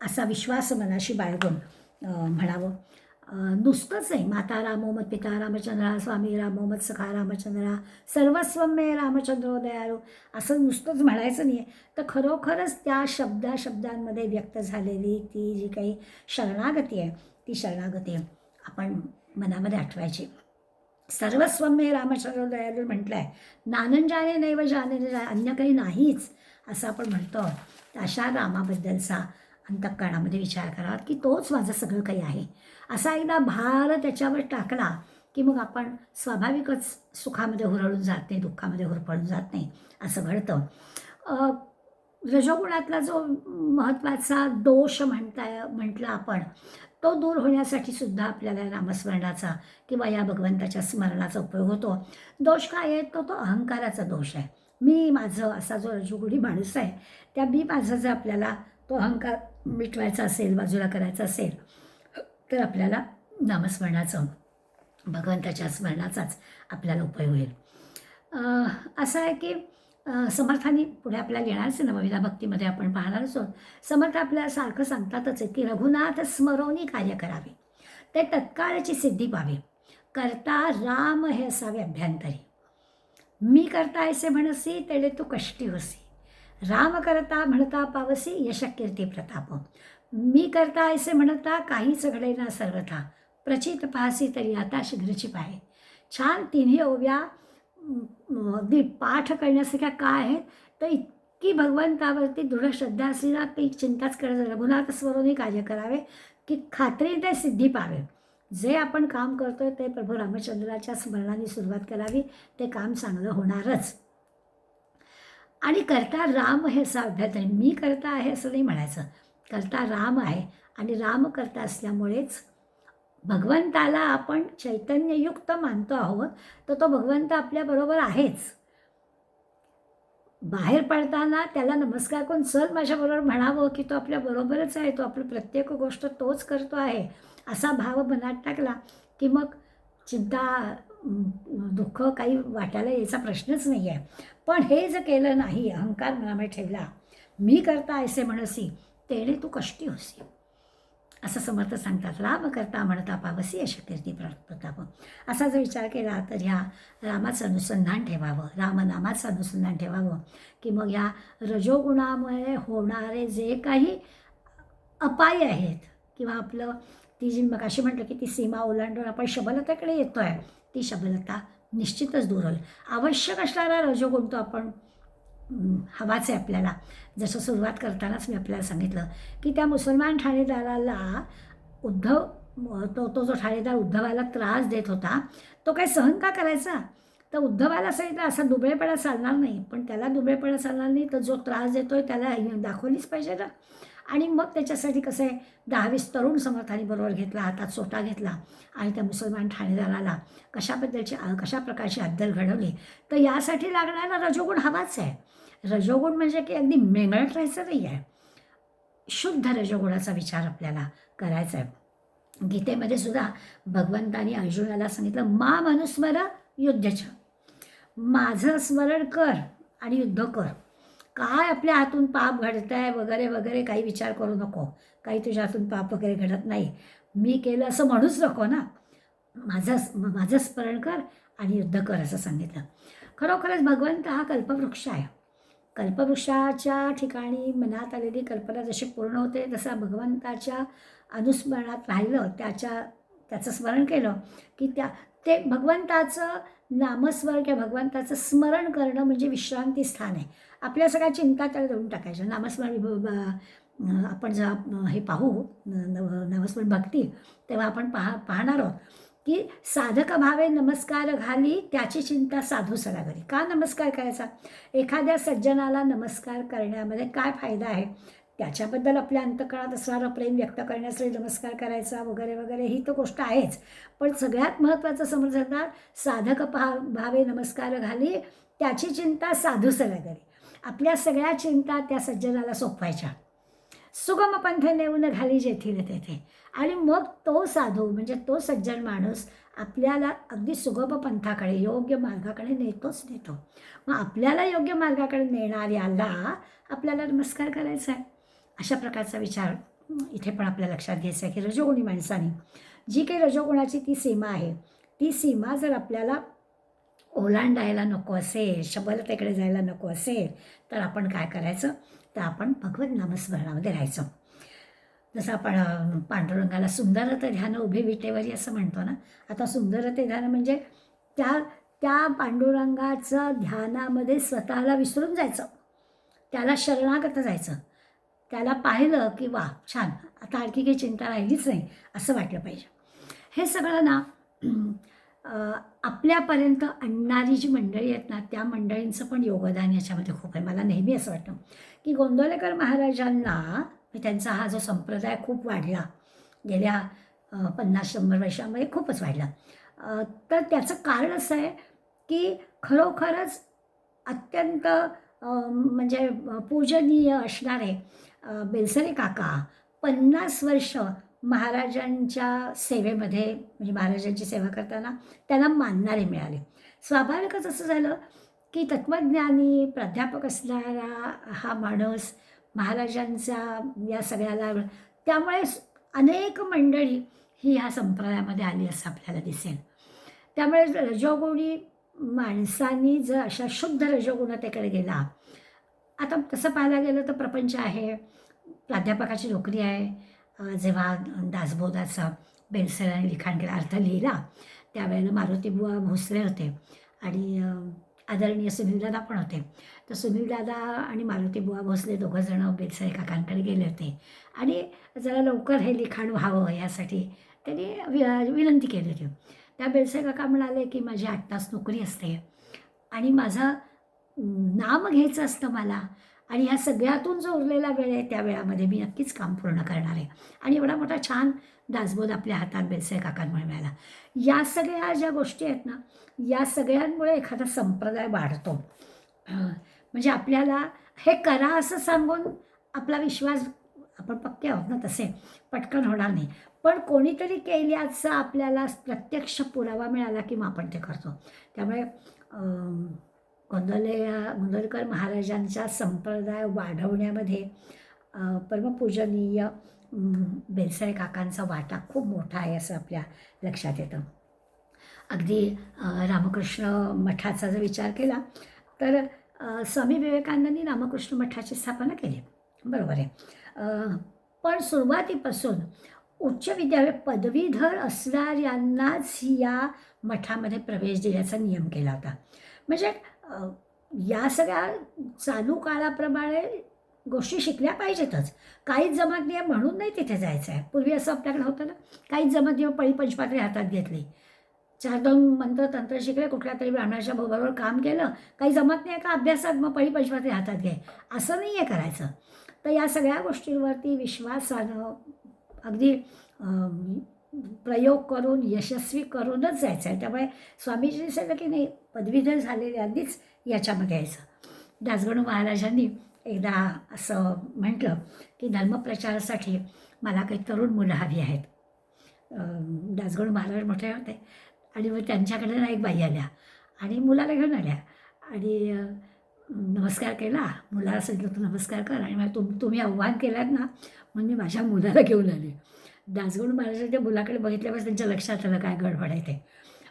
असा विश्वास मनाशी बाळगून म्हणावं. नुसतंच नाही, माता रामो मत पिता रामचंद्रा, स्वामी रामो मत सखा रामचंद्रा, सर्वस्वं मे रामचंद्रो दयाळू, असं नुसतंच म्हणायचं नाही आहे. तर खरोखरच त्या शब्दांमध्ये व्यक्त झालेली ती जी काही शरणागती आहे, ती शरणागती आपण मनामध्ये आठवायची. सर्वस्वं मे रामचंद्र दयाळू म्हटलं आहे, नानंजाने नैव जाने अन्य काही नाहीच असं आपण म्हणतो. तर अशा रामाबद्दलचा अंतःकरणामध्ये विचार करावा की तोच माझं सगळं काही आहे. असा एकदा भार त्याच्यावर टाकला की मग आपण स्वाभाविकच सुखामध्ये हुरळून जात नाही, दुःखामध्ये हुरपळून जात नाही, असं घडतं. रजोगुणातला जो महत्त्वाचा दोष म्हटला आपण, तो दूर होण्यासाठी सुद्धा आपल्याला नामस्मरणाचा किंवा या भगवंताच्या स्मरणाचा उपयोग होतो. दोष काय आहे? तो अहंकाराचा दोष आहे. मी माझं असा जो रजोगुणी माणूस आहे, त्या मी माझं जर आपल्याला तो अहंकार मिटवायचा असेल, बाजूला करायचा असेल, तर आपल्याला नामस्मरणाचं, भगवंताच्या स्मरणाचाच आपल्याला उपयोग होईल. असं आहे की समर्थांनी पुढे आपल्याला येणारच नवविधा भक्तीमध्ये आपण पाहणारच आहोत. समर्थ आपल्याला सारखं सांगतातच आहे की रघुनाथ स्मरोनी कार्य करावे, ते तत्काळची सिद्धी पावे, करता राम हे असावे अभ्यंतरी. मी करता ऐसे म्हणसी तेळे तू कष्टी होसी, राम करता म्हणता पावसी यश कीर्ती प्रताप. मी करता ऐसे म्हणता काहीच घडेना सर्वथा, प्रचित पाहसी तरी आता शीघ्रची पाहे. छान तिन्ही ओव्या अगदी पाठ करण्यासारख्या काय आहेत, तर इतकी भगवंतावरती दृढ श्रद्धा असलेला काही चिंताच करत रघुनाथ स्मरोनी कार्य करावे की खात्रीने ते सिद्धी पावे. जे आपण काम करतोय ते प्रभू रामचंद्राच्या स्मरणाने सुरुवात करावी, ते काम चांगलं होणारच. आणि करता राम हे असं अभ्यंतर, मी करता आहे असं नाही म्हणायचं, करता राम आहे. आणि राम करता असल्यामुळेच भगवंताला आपण चैतन्ययुक्त मानतो आहोत, तर तो भगवंत आपल्याबरोबर आहेच. बाहेर पडताना त्याला नमस्कार करून चल माझ्याबरोबर म्हणावं की तो आपल्याबरोबरच आहे, तो आपली प्रत्येक गोष्ट तोच करतो आहे, असा भाव मनात टाकला की मग चिंता, दुःख काही वाटायला यायचा प्रश्नच नाही आहे. पण हे जर केलं नाही, अहंकार मनामध्ये ठेवला, मी करता ऐसे म्हणसी तेणे तू कष्टी होसी, असं समर्थ सांगतात. राम करता म्हणता पावसी यश कीर्ती प्रताप. असा जर विचार केला तर ह्या रामाचं अनुसंधान ठेवावं, रामनामाचं अनुसंधान ठेवावं की मग या रजोगुणामुळे होणारे जे काही अपाय आहेत किंवा आपलं ती जी मग अशी म्हटलं की ती सीमा ओलांडून आपण शबलतेकडे येतो आहे, ती शबलता निश्चितच दूर होईल. आवश्यक असणारा रजोगुण तो आपण हवाच आहे आपल्याला. जसं सुरुवात करतानाच मी आपल्याला सांगितलं की त्या मुसलमान ठाणेदाराला तो जो ठाणेदार उद्धवाला त्रास देत होता, तो काही सहन का करायचा? तर उद्धवाला सांगितलं असा दुबळेपणा चालणार नाही, पण त्याला दुबळेपणा चालणार नाही, तर जो त्रास देतोय त्याला दाखवलीच पाहिजे ना. आणि मग त्याच्यासाठी कसं आहे, 10-20 तरुण समर्थांनी बरोबर घेतला, हातात सोटा घेतला आणि त्या मुसलमान ठाणेदाराला कशा प्रकारची अद्दल घडवली. तर यासाठी लागणारा रजोगुण हवाच आहे. रजोगुण म्हणजे की अगदी मेंगळत राहायचं नाही आहे, शुद्ध रजोगुणाचा विचार आपल्याला करायचा आहे. गीतेमध्ये सुद्धा भगवंतानी अर्जुनाला सांगितलं, मा मनुस्मर युद्धच, माझं स्मरण कर आणि युद्ध कर. काय आपल्या हातून पाप घडत आहे वगैरे वगैरे काही विचार करू नको, काही तुझ्या हातून पाप वगैरे घडत नाही, मी केलं असं म्हणूच नको ना. माझं स्मरण कर आणि युद्ध कर असं सांगितलं. खरोखरच भगवंत हा कल्पवृक्ष आहे. कल्पवृक्षाच्या ठिकाणी मनात आलेली कल्पना जशी पूर्ण होते, तसा भगवंताच्या अनुस्मरणात राहिलं, त्याचं स्मरण केलं की ते भगवंताचं नामस्मरण किंवा भगवंताचं स्मरण करणं म्हणजे विश्रांती स्थान आहे. आपल्या सगळ्या चिंता त्याला देऊन टाकायच्या. नामस्मरण आपण जेव्हा हे पाहू नामस्मरण भक्ती, तेव्हा आपण पाहणार आहोत की साधक भावे नमस्कार घाली, त्याची चिंता साधू सरागरी. का नमस्कार करायचा? एखाद्या सज्जनाला नमस्कार करण्यामध्ये काय फायदा आहे, त्याच्याबद्दल आपल्या अंतःकरणात असणारं प्रेम व्यक्त करण्यासाठी नमस्कार करायचा वगैरे वगैरे, ही तर गोष्ट आहेच. पण सगळ्यात महत्त्वाचं समजणार, साधक भावे नमस्कार घाली, त्याची चिंता साधू सरागरी. आपल्या सगळ्या चिंता त्या सज्जनाला सोपवायच्या, सुगम पंथ नेऊन घाली जेथील तेथे. आणि मग तो साधू म्हणजे तो सज्जन माणूस आपल्याला अगदी सुगम पंथाकडे, योग्य मार्गाकडे नेतोच नेतो. मग आपल्याला योग्य मार्गाकडे नेणाऱ्याला आपल्याला नमस्कार करायचा आहे. अशा प्रकारचा विचार इथे पण आपल्या लक्षात घ्यायचा आहे की रजोगुणी माणसाने जी काही रजोगुणाची ती सीमा आहे, ती सीमा जर आपल्याला ओलांडायला नको असेल, शबलतेकडे जायला नको असेल, तर आपण काय करायचं, तर आपण भगवत नामस्मरणामध्ये राहायचं. जसं आपण पांडुरंगाला सुंदरते ध्यान उभे विटेवरी असं म्हणतो ना, आता सुंदरते ध्यान म्हणजे त्या त्या पांडुरंगाचं ध्यानामध्ये स्वतःला विसरून जायचं, त्याला शरणागत जायचं, त्याला पाहिलं की वा छान, आता आणखी काही चिंता राहिलीच नाही असं वाटलं पाहिजे. हे सगळं ना आपल्यापर्यंत आणणारी जी मंडळी आहेत ना, त्या मंडळींचं पण योगदान याच्यामध्ये खूप आहे. मला नेहमी असं वाटतं की गोंदवलेकर महाराजांना त्यांचा हा जो संप्रदाय खूप वाढला गेल्या 50-100 वर्षामध्ये खूपच वाढला. तर त्याचं कारण असं आहे की खरोखरच अत्यंत म्हणजे पूजनीय असणारे बेलसरे काका 50 वर्ष महाराजांच्या सेवेमध्ये, म्हणजे महाराजांची सेवा करताना त्यांना मानणारे मिळाले. स्वाभाविकच असं झालं की तत्त्वज्ञानी प्राध्यापक असणारा हा माणूस महाराजांचा या सगळ्याला, त्यामुळे अनेक मंडळी ही ह्या संप्रदायामध्ये आली असं आपल्याला दिसेल. त्यामुळे रजोगुणी माणसांनी जर अशा शुद्ध रजोगुणतेकडे गेला, आता तसं पाहायला गेलं तर प्रपंच आहे, प्राध्यापकाची नोकरी आहे. जेव्हा दासबोधाचा बेलसरांनी लिखाण केला, अर्थ लिहिला, त्यावेळेला मारुतीबुवा भोसले होते आणि आदरणीय सुनीलदादा पण होते. तर सुनीलदादा आणि मारुतीबुवा भोसले दोघंजणं बेलसरे काकांकडे गेले होते आणि जरा लवकर हे लिखाण व्हावं यासाठी त्यांनी विनंती केली होती. त्या बेलसरे काका म्हणाले की माझी 8 तास नोकरी असते आणि माझं नाम घ्यायचं असतं मला, आणि ह्या सगळ्यातून जो उरलेला वेळ आहे त्या वेळामध्ये मी नक्कीच काम पूर्ण करणार आहे. आणि एवढा मोठा छान दासबोध आपल्या हातात बेलसरे काकांमुळे मिळाला. या सगळ्या ज्या गोष्टी आहेत ना, या सगळ्यांमुळे एखादा संप्रदाय वाढतो. म्हणजे आपल्याला हे करा असं सांगून आपला विश्वास, आपण पक्के आहोत ना तसे, पटकन होणार नाही. पण कोणीतरी केल्याचा आपल्याला प्रत्यक्ष पुरावा मिळाला की मग आपण ते करतो. त्यामुळे गोंदवलेकर महाराजांचा संप्रदाय वाढवण्यामध्ये परमपूजनीय बेलसरे काकांचा वाटा खूप मोठा आहे असं आपल्या लक्षात येतं. अगदी रामकृष्ण मठाचा जर विचार केला तर स्वामी विवेकानंदांनी रामकृष्ण मठाची स्थापना केली, बरोबर आहे. पण सुरुवातीपासून उच्च विद्यालय पदवीधर असणाऱ्यांनाच या मठामध्ये प्रवेश दिल्याचा नियम केला होता. म्हणजे या सगळ्या चालू काळाप्रमाणे गोष्टी शिकल्या पाहिजेतच. काहीच जमत नाही म्हणून नाही तिथे जायचं आहे. पूर्वी असं आपल्याकडे होतं ना, काहीच जमत नाही पळी पंचपात्री हातात घेतली, 4-2 मंत्र तंत्र शिकले, कुठल्या तरी ब्राह्मणाच्या बरोबर काम केलं, काही जमत नाही का अभ्यासात, मग पळी पंचपात्री हातात घे, असं नाही आहे करायचं. तर या सगळ्या गोष्टींवरती विश्वासानं अगदी प्रयोग करून यशस्वी करूनच जायचं आहे. त्यामुळे स्वामीजी सांगितलं की नाही, पदवीधर झालेल्यांनीच याच्यामध्ये यायचं. दासगणू महाराजांनी एकदा असं म्हटलं की धर्मप्रचारासाठी मला काही तरुण मुलं हवी आहेत. दासगणू महाराज मोठे होते आणि मग त्यांच्याकडे ना एक बाई आल्या आणि मुलाला घेऊन आल्या आणि नमस्कार केला. मुलाला सांगितलं तू नमस्कार कर, आणि मग तुम्ही आव्हान केलात ना, म्हणून मी माझ्या मुलाला घेऊन आले. दासगणू महाराजांच्या मुलाकडे बघितल्यापासून त्यांच्या लक्षात आलं काय गडबड आहे ते.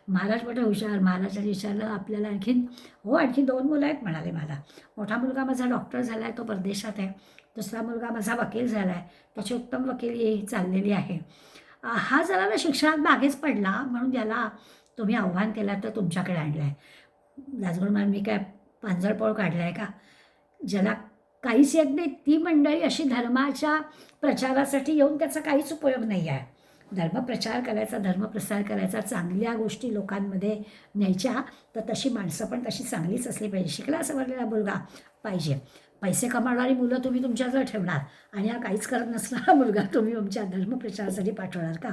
महाराज मोठं हुशार, महाराजांनी विचारलं आपल्याला आणखीन, हो आणखी 2 मुलं आहेत म्हणाले मला. मोठा मुलगा माझा डॉक्टर झाला आहे, तो परदेशात आहे. दुसरा मुलगा माझा वकील झाला आहे, त्याची उत्तम वकिली चाललेली आहे. हा जरा ना शिक्षणात मागेच पडला, म्हणून त्याला तुम्ही आव्हान केलं तर तुमच्याकडे आणलं आहे. दासगणू महाराज, मी काय पांजरपोळ काढलं आहे का? ज्याला काहीच येत नाही ती मंडळी अशी धर्माच्या प्रचारासाठी येऊन त्याचा काहीच उपयोग नाही आहे. धर्मप्रचार करायचा, धर्मप्रसार करायचा, चांगल्या गोष्टी लोकांमध्ये न्यायच्या, तर तशी माणसं पण तशी चांगलीच असली पाहिजे. शिकला सवरलेला मुलगा पाहिजे. पैसे कमावणारी मुलं तुम्ही तुमच्याजवळ ठेवणार आणि हा काहीच करत नसणारा मुलगा तुम्ही तुमच्या धर्मप्रचारासाठी पाठवणार का?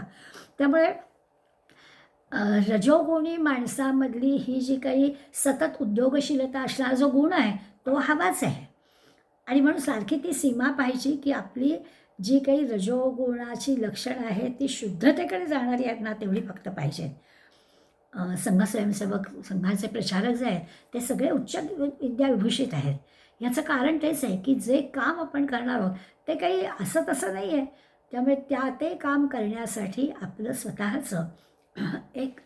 त्यामुळे रजोगुणी माणसामधली ही जी काही सतत उद्योगशीलता असणारा जो गुण आहे तो हवाच आहे. आणि म्हणून सारखी ती सीमा पाहिजे की आपली जी काही रजोगुणाची लक्षणं आहेत ती शुद्धतेकडे जाणारी आहेत ना, तेवढी फक्त पाहिजेत. संघ स्वयंसेवक, संघाचे प्रचारक जे आहेत ते सगळे उच्च विद्याविभूषित आहेत. याचं कारण तेच आहे की जे काम आपण करणार आहोत ते काही असं तसं नाही आहे. त्यामुळे ते काम करण्यासाठी आपलं स्वतःचं एक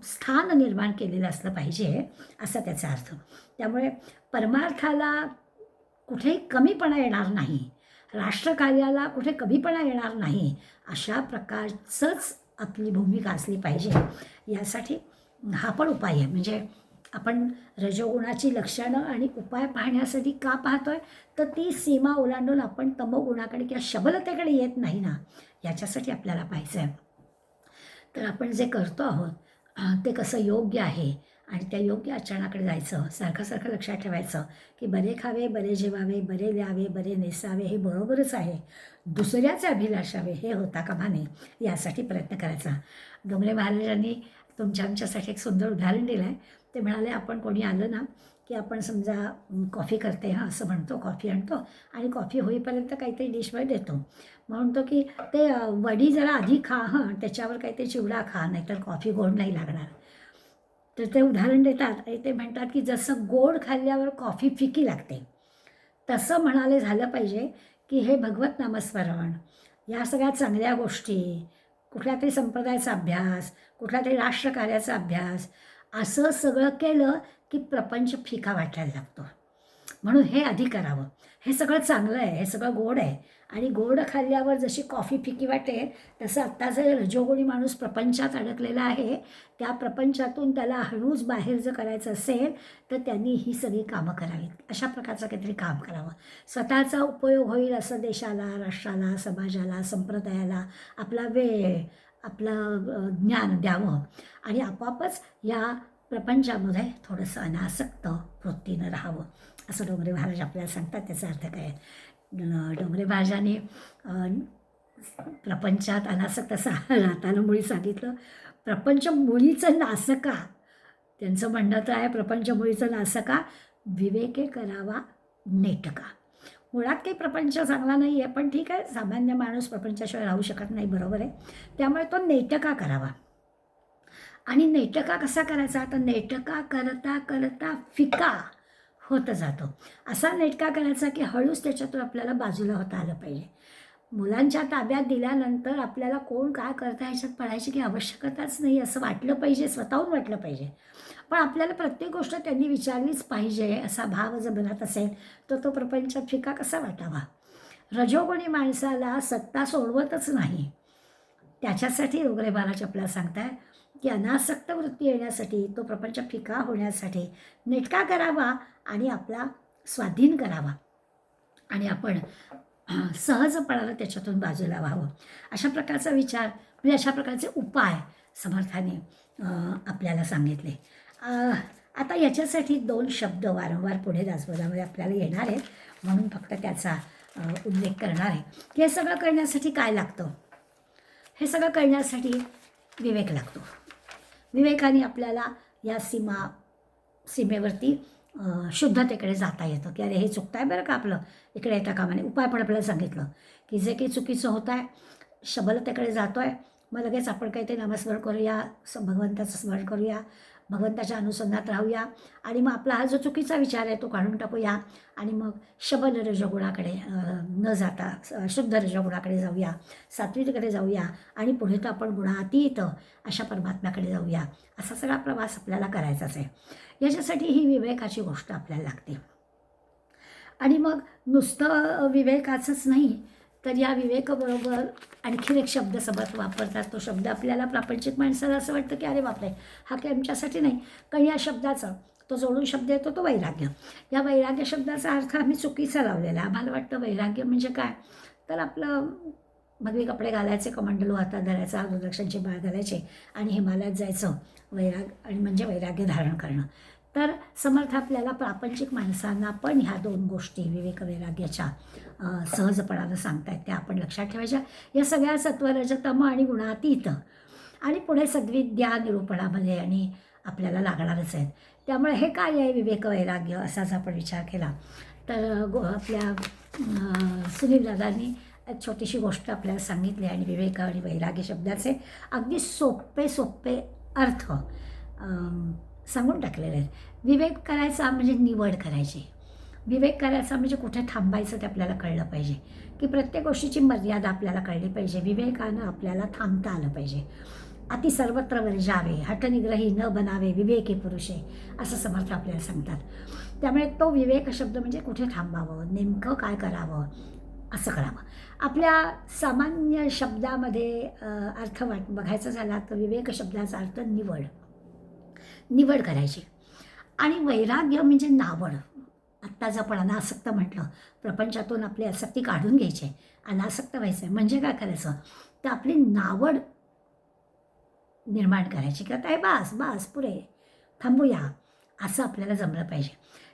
स्थान निर्माण केलेलं असलं पाहिजे, असा त्याचा अर्थ. त्यामुळे परमार्थाला कुठेही कमीपणा येणार नाही, राष्ट्रकार्याला कुठे कमीपणा येणार नाही, अशा प्रकारचंच आपली भूमिका असली पाहिजे. यासाठी हा पण उपाय आहे. म्हणजे आपण रजोगुणाची लक्षणं आणि उपाय पाहण्यासाठी का पाहतोय, तर ती सीमा ओलांडून आपण तमोगुणाकडे किंवा शबलतेकडे येत नाही ना, याच्यासाठी आपल्याला पाहायचं आहे. तर आपण जे करतो आहोत ते कसं योग्य आहे आणि त्या योग्य आचरणाकडे जायचं. सारखं सारखं लक्षात ठेवायचं की बरे खावे, बरे जेवावे, बरे ल्यावे, बरे नेसावे, हे बरोबरच आहे. दुसऱ्याचे अभिलाषावे हे होता कामा नये, यासाठी प्रयत्न करायचा. डोंगरे महाराजांनी आमच्यासाठी एक सुंदर उदाहरण दिलं आहे. ते म्हणाले, आपण कोणी आलं ना की आपण समजा कॉफी करते हां असं म्हणतो, कॉफी आणतो आणि कॉफी होईपर्यंत काहीतरी डिशवर देतो. म्हणतो की ते वडी जरा आधी खा हां, त्याच्यावर काहीतरी चिवडा खा, नाहीतर कॉफी गोड नाही लागणार. तर ते उदाहरण देतात आणि ते म्हणतात की जसं गोड खाल्ल्यावर कॉफी फिकी लागते, तसं म्हणाले झालं पाहिजे की हे भगवत नामस्मरण, या सगळ्या चांगल्या गोष्टी, कुठल्या तरी संप्रदायाचा अभ्यास, कुठल्या तरी राष्ट्रकार्याचा अभ्यास, असं सगळं केलं की प्रपंच फिका वाटायला लागतो. म्हणून हे आधी करावं. हे सगळं चांगलं आहे, हे सगळं गोड आहे आणि गोड खाल्ल्यावर जशी कॉफी फिकी वाटते, तसं आत्ता जर रजोगुणी माणूस प्रपंचात अडकलेला आहे, त्या प्रपंचातून त्याला हळूच बाहेर जर करायचं असेल तर त्यांनी ही सगळी कामं करावीत. अशा प्रकारचं काहीतरी काम करावं. स्वतःचा उपयोग होईल असं देशाला, राष्ट्राला, समाजाला, संप्रदायाला आपला वेळ, आपलं ज्ञान द्यावं आणि आपोआपच या प्रपंचामध्ये थोडंसं अनासक्त वृत्तीनं राहावं, असं डोंगरे महाराज आपल्याला सांगतात. त्याचा अर्थ काय? डोंगरे महाराजांनी प्रपंचात अनासक्त असं राहताना मुळी सांगितलं, प्रपंच मुळीचं नासका. त्यांचं म्हणणं तर आहे, प्रपंच मुळीचं नासका, विवेके करावा नेटका. मुळात काही प्रपंच चांगला नाही आहे, पण ठीक आहे, सामान्य माणूस प्रपंचाशिवाय राहू शकत नाही, बरोबर आहे. त्यामुळे तो नेटका करावा. आणि नेटका कसा करायचा? तर नेटका करता करता फिका होत जातो. असा नेटका करायचा की हळूच त्याच्यातून आपल्याला बाजूला होता आलं पाहिजे. मुलांच्या ताब्यात दिल्यानंतर आपल्याला कोण काय करता ह्याच्यात पडायची की आवश्यकताच नाही असं वाटलं पाहिजे, स्वतःहून वाटलं पाहिजे. पण आपल्याला प्रत्येक गोष्ट त्यांनी विचारलीच पाहिजे असा भाव जर बनत असेल तर तो प्रपंचात फिका कसा वाटावा? रजोगुणी माणसाला सत्ता सोडवतच नाही. त्याच्यासाठी डोंगरे महाराज आपल्याला सांगताय की अनासक्त वृत्ती येण्यासाठी, तो प्रपंच फिका होण्यासाठी नेटका करावा आणि आपला स्वाधीन करावा आणि आपण सहजपणानं त्याच्यातून बाजूला व्हावं. अशा प्रकारचा विचार म्हणजे अशा प्रकारचे उपाय समर्थाने आपल्याला सांगितले. आता याच्यासाठी 2 शब्द वारंवार पुढे दासबोधामध्ये आपल्याला येणार आहेत, म्हणून फक्त त्याचा उल्लेख करणार आहे की हे सगळं करण्यासाठी काय लागतं. हे सगळं करण्यासाठी विवेक लागतो. विवेकाने आपल्याला या सीमेवरती शुद्धतेकडे जाता येतं की अरे हे चुकतं आहे बरं का आपलं, इकडे येता कामा नये. उपाय पण आपल्याला सांगितलं की जे काही चुकीचं होत आहे, शबलतेकडे जातो आहे, मग लगेच आपण काही ते नामस्मरण करूया, भगवंताचं स्मरण करूया, भगवंताच्या अनुसंधानात राहूया आणि मग आपला हा जो चुकीचा विचार आहे तो काढून टाकूया आणि मग शबल रजोगुणाकडे न जाता शुद्ध रजोगुणाकडे जाऊया, सात्विककडे जाऊया आणि पुढे तर आपण गुणातीत अशा परमात्म्याकडे जाऊया. असा सगळा प्रवास आपल्याला करायचाच आहे. याच्यासाठी ही विवेकाची गोष्ट आपल्याला लागते. आणि मग नुसतं विवेकाचंच नाही तर या विवेकाबरोबर आणखीन एक शब्द सोबत वापरतात. तो शब्द आपल्याला प्रापंचिक माणसाला असं वाटतं की अरे बापरे, हा काही आमच्यासाठी नाही. कारण या शब्दाचा तो जोडून शब्द येतो तो वैराग्य. या वैराग्य शब्दाचा अर्थ आम्ही चुकीचा लावलेला. आम्हाला वाटतं वैराग्य म्हणजे काय, तर आपलं भगवी कपडे घालायचे, कमंडलू हातात धरायचा, रुद्राक्षांची माळ घालायचे आणि हिमालयात जायचं, आणि म्हणजे वैराग्य धारण करणं. तर समर्थ आपल्याला प्रापंचिक माणसांना पण ह्या 2 गोष्टी विवेक वैराग्याच्या सहजपणानं सांगतायत, त्या आपण लक्षात ठेवायच्या. या सगळ्या सत्व रजतम आणि गुणातीत आणि पुढे सद्विद्या निरूपणामध्ये आणि आपल्याला लागणारच आहेत. त्यामुळे हे काय आहे विवेक वैराग्य असाच आपण विचार केला तर आपल्या सुनील दादांनी एक छोटीशी गोष्ट आपल्याला सांगितली आणि विवेक आणि वैराग्य शब्दाचे अगदी सोपे अर्थ सांगून टाकलेले आहेत. विवेक करायचा म्हणजे निवड करायची. विवेक करायचा म्हणजे कुठे थांबायचं ते आपल्याला कळलं पाहिजे, की प्रत्येक गोष्टीची मर्यादा आपल्याला कळली पाहिजे. विवेकानं आपल्याला थांबता आलं पाहिजे. अति सर्वत्र वर्जावे, हठनिग्रही न बनावे, विवेकी पुरुषे, असं समर्थ आपल्याला सांगतात. त्यामुळे तो विवेक शब्द म्हणजे कुठे थांबावं, नेमकं काय करावं, असं करावं. आपल्या सामान्य शब्दामध्ये अर्थ बघायचा झाला तर विवेक शब्दाचा अर्थ निवड करायची. आणि वैराग्य म्हणजे नावड. आत्ता जर आपण अनासक्त म्हटलं, प्रपंचातून आपली आसक्ती काढून घ्यायची, अनासक्त व्हायचं आहे म्हणजे काय करायचं, तर आपली नावड निर्माण करायची, की आता बास पुरे थांबूया, असं आपल्याला जमलं पाहिजे.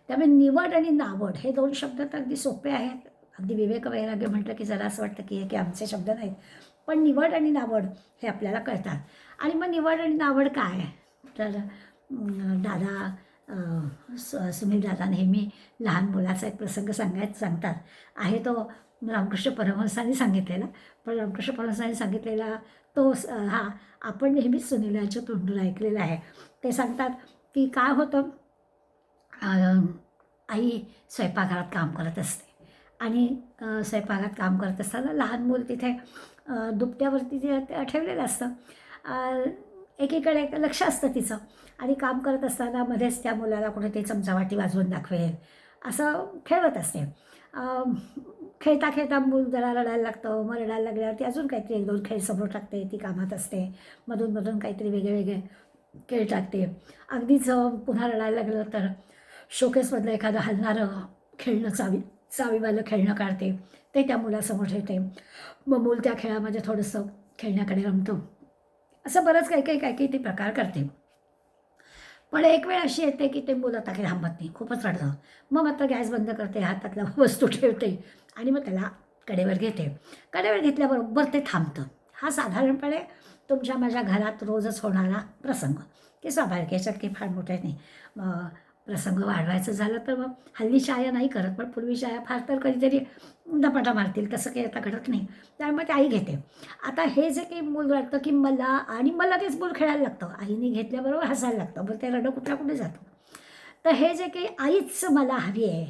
त्यामुळे निवड आणि नावड हे 2 शब्द तर अगदी सोपे आहेत. अगदी विवेक वैराग्य म्हटलं की जरा असं वाटतं की आमचे शब्द नाहीत, पण निवड आणि नावड हे आपल्याला कळतात. आणि मग निवड आणि नावड काय, तर दादा सुनील दादा नेहमी लहान मुलाचा एक प्रसंग सांगतात आहे, तो रामकृष्ण परमहंसांनी सांगितलेला. पण रामकृष्ण परमहंसांनी सांगितलेला तो हा आपण नेहमीच सुनीलाच्या तोंडून ऐकलेला आहे. ते सांगतात की काय होतं, आई स्वयंपाकघरात काम करत असते आणि स्वयंपाकघरात काम करत असताना लहान मूल तिथे दुपट्यावरती ते ठेवलेलं असतं. एकीकडे लक्ष असतं तिचं आणि काम करत असताना मध्येच त्या मुलाला कुठे ते चमचावाटी वाजवून दाखवेल असं खेळत असते. खेळता खेळता मूल जरा रडायला लागतं. मग रडायला लागल्यावरती अजून काहीतरी 1-2 खेळ समोर टाकते. ती कामात असते. मधून काहीतरी वेगळे खेळ टाकते. अगदीच पुन्हा रडायला लागलं तर शोकेसमधलं एखादं हलणारं खेळणं, चावीवालं खेळणं काढते, ते त्या मुलासमोर ठेवते. मग मूल त्या खेळामध्ये थोडंसं खेळण्याकडे रमतं. असं बरंच काही ते प्रकार करते. पण एक वेळ अशी येते की ते मूल आता काही थांबत नाही, खूपच रडतं. मग मात्र गॅस बंद करते, हातातल्या वस्तू ठेवते आणि मग त्याला कडेवर घेते. कडेवर घेतल्याबरोबर ते थांबतं. हा साधारणपणे तुमच्या माझ्या घरात रोजच होणारा प्रसंग, की स्वाभाविक, याच्यात काही फार मोठे नाही. प्रसंग वाढवायचं झालं तर मग हल्लीच्या आया नाही करत, पण पूर्वीच्या आया फार तर कधीतरी दपाटा मारतील, तसं काही आता घडत नाही. त्यामुळे ती आई घेते. आता हे जे काही मूल रडतं की मला तेच मूल खेळायला लागतं, आईने घेतल्याबरोबर हसायला लागतं, बरं ते रडं कुठे जातं. तर हे जे काही आईच मला हवी आहे,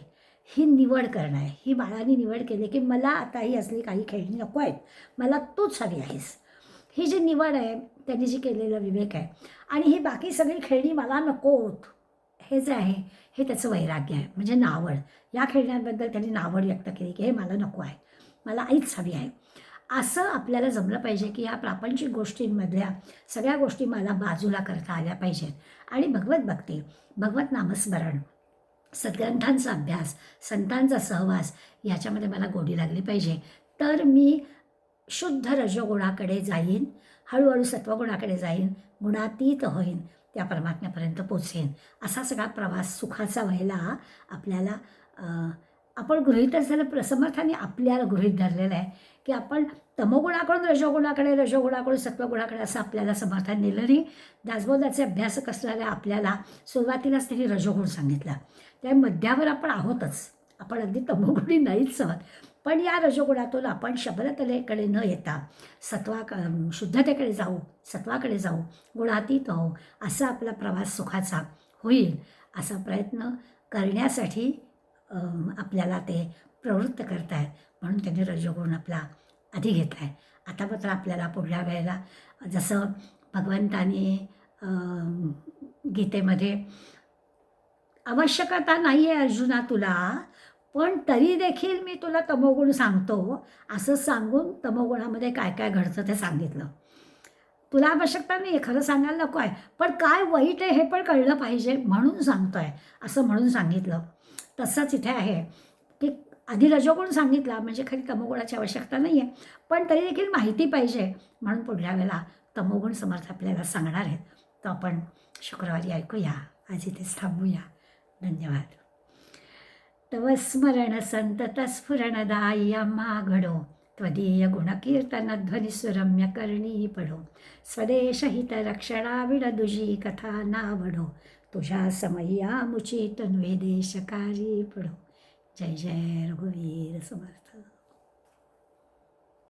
ही निवड करणं आहे. ही बाळाने निवड केली की मला आता ही असली काही खेळणी नको आहेत, मला तूच हवी आहेस. ही जी निवड आहे, त्यांनी जी केलेलं विवेक आहे. आणि ही बाकी सगळी खेळणी मला नकोत, हे जे आहे हे त्याचं वैराग्य आहे, म्हणजे नावड. या खेळण्यांबद्दल त्यांनी नावड व्यक्त केली की हे मला नको आहे, मला आईच हवी आहे. असं आपल्याला जमलं पाहिजे की ह्या प्रापंचिक गोष्टींमधल्या सगळ्या गोष्टी मला बाजूला करता आल्या पाहिजेत आणि भगवत भक्ती, भगवत नामस्मरण, सद्ग्रंथांचा अभ्यास, संतांचा सहवास याच्यामध्ये मला गोडी लागली पाहिजे. तर मी शुद्ध रजोगुणाकडे जाईन, हळूहळू सत्वगुणाकडे जाईन, गुणातीत होईन, त्या परमात्म्यापर्यंत पोचेन. असा सगळा प्रवास सुखाचा व्हायला आपल्याला आपण गृहीतच झालं, समर्थाने आपल्याला गृहीत धरलेलं आहे की आपण तमोगुणाकडून रजोगुणाकडे, रजोगुणाकडून सत्वगुणाकडे असं आपल्याला समर्थाने नेलं नाही. दासबोधाचे अभ्यासक असणाऱ्या आपल्याला सुरुवातीलाच त्यांनी रजोगुण सांगितला. त्या मध्यावर आपण आहोतच, आपण अगदी तमोगुणी नाहीच आहोत. पण या रजोगुणातून आपण शबरतलेकडे न येता शुद्धतेकडे जाऊ, सत्वाकडे जाऊ, गुणातीत होऊ, असा आपला प्रवास सुखाचा होईल, असा प्रयत्न करण्यासाठी आपल्याला ते प्रवृत्त करत आहेत. म्हणून त्यांनी रजोगुण आपला आधी घेतला आहे. आता मात्र आपल्याला पुढल्या वेळेला जसं भगवंताने गीतेमध्ये आवश्यकता नाही आहे अर्जुना तुला, पण तरी देखील मी तुला तमोगुण सांगतो, असं सांगून तमोगुणामध्ये काय काय घडतं ते सांगितलं. तुला आवश्यकता नाही आहे, खरं सांगायला नको आहे, पण काय वाईट आहे हे पण कळलं पाहिजे म्हणून सांगतो आहे, असं म्हणून सांगितलं. तसंच इथे आहे की आधी रजोगुण सांगितला म्हणजे खरी तमोगुणाची आवश्यकता नाही आहे, पण तरी देखील माहिती पाहिजे म्हणून पुढल्या वेळेला तमोगुण समर्थ आपल्याला सांगणार आहेत. तर आपण शुक्रवारी ऐकूया. आज इथेच थांबूया. धन्यवाद. तव स्मरण संतत स्फुरणदायी आम्हा घडो, त्वदीय गुणकीर्तनध्वनिसुरम्य करणी पडो, स्वदेश हित रक्षणा विडदुजी कथा नावडो, तुझ्या समय्या मुची तन्वे देशकारी पडो. जय जय रघुवीर समर्थ.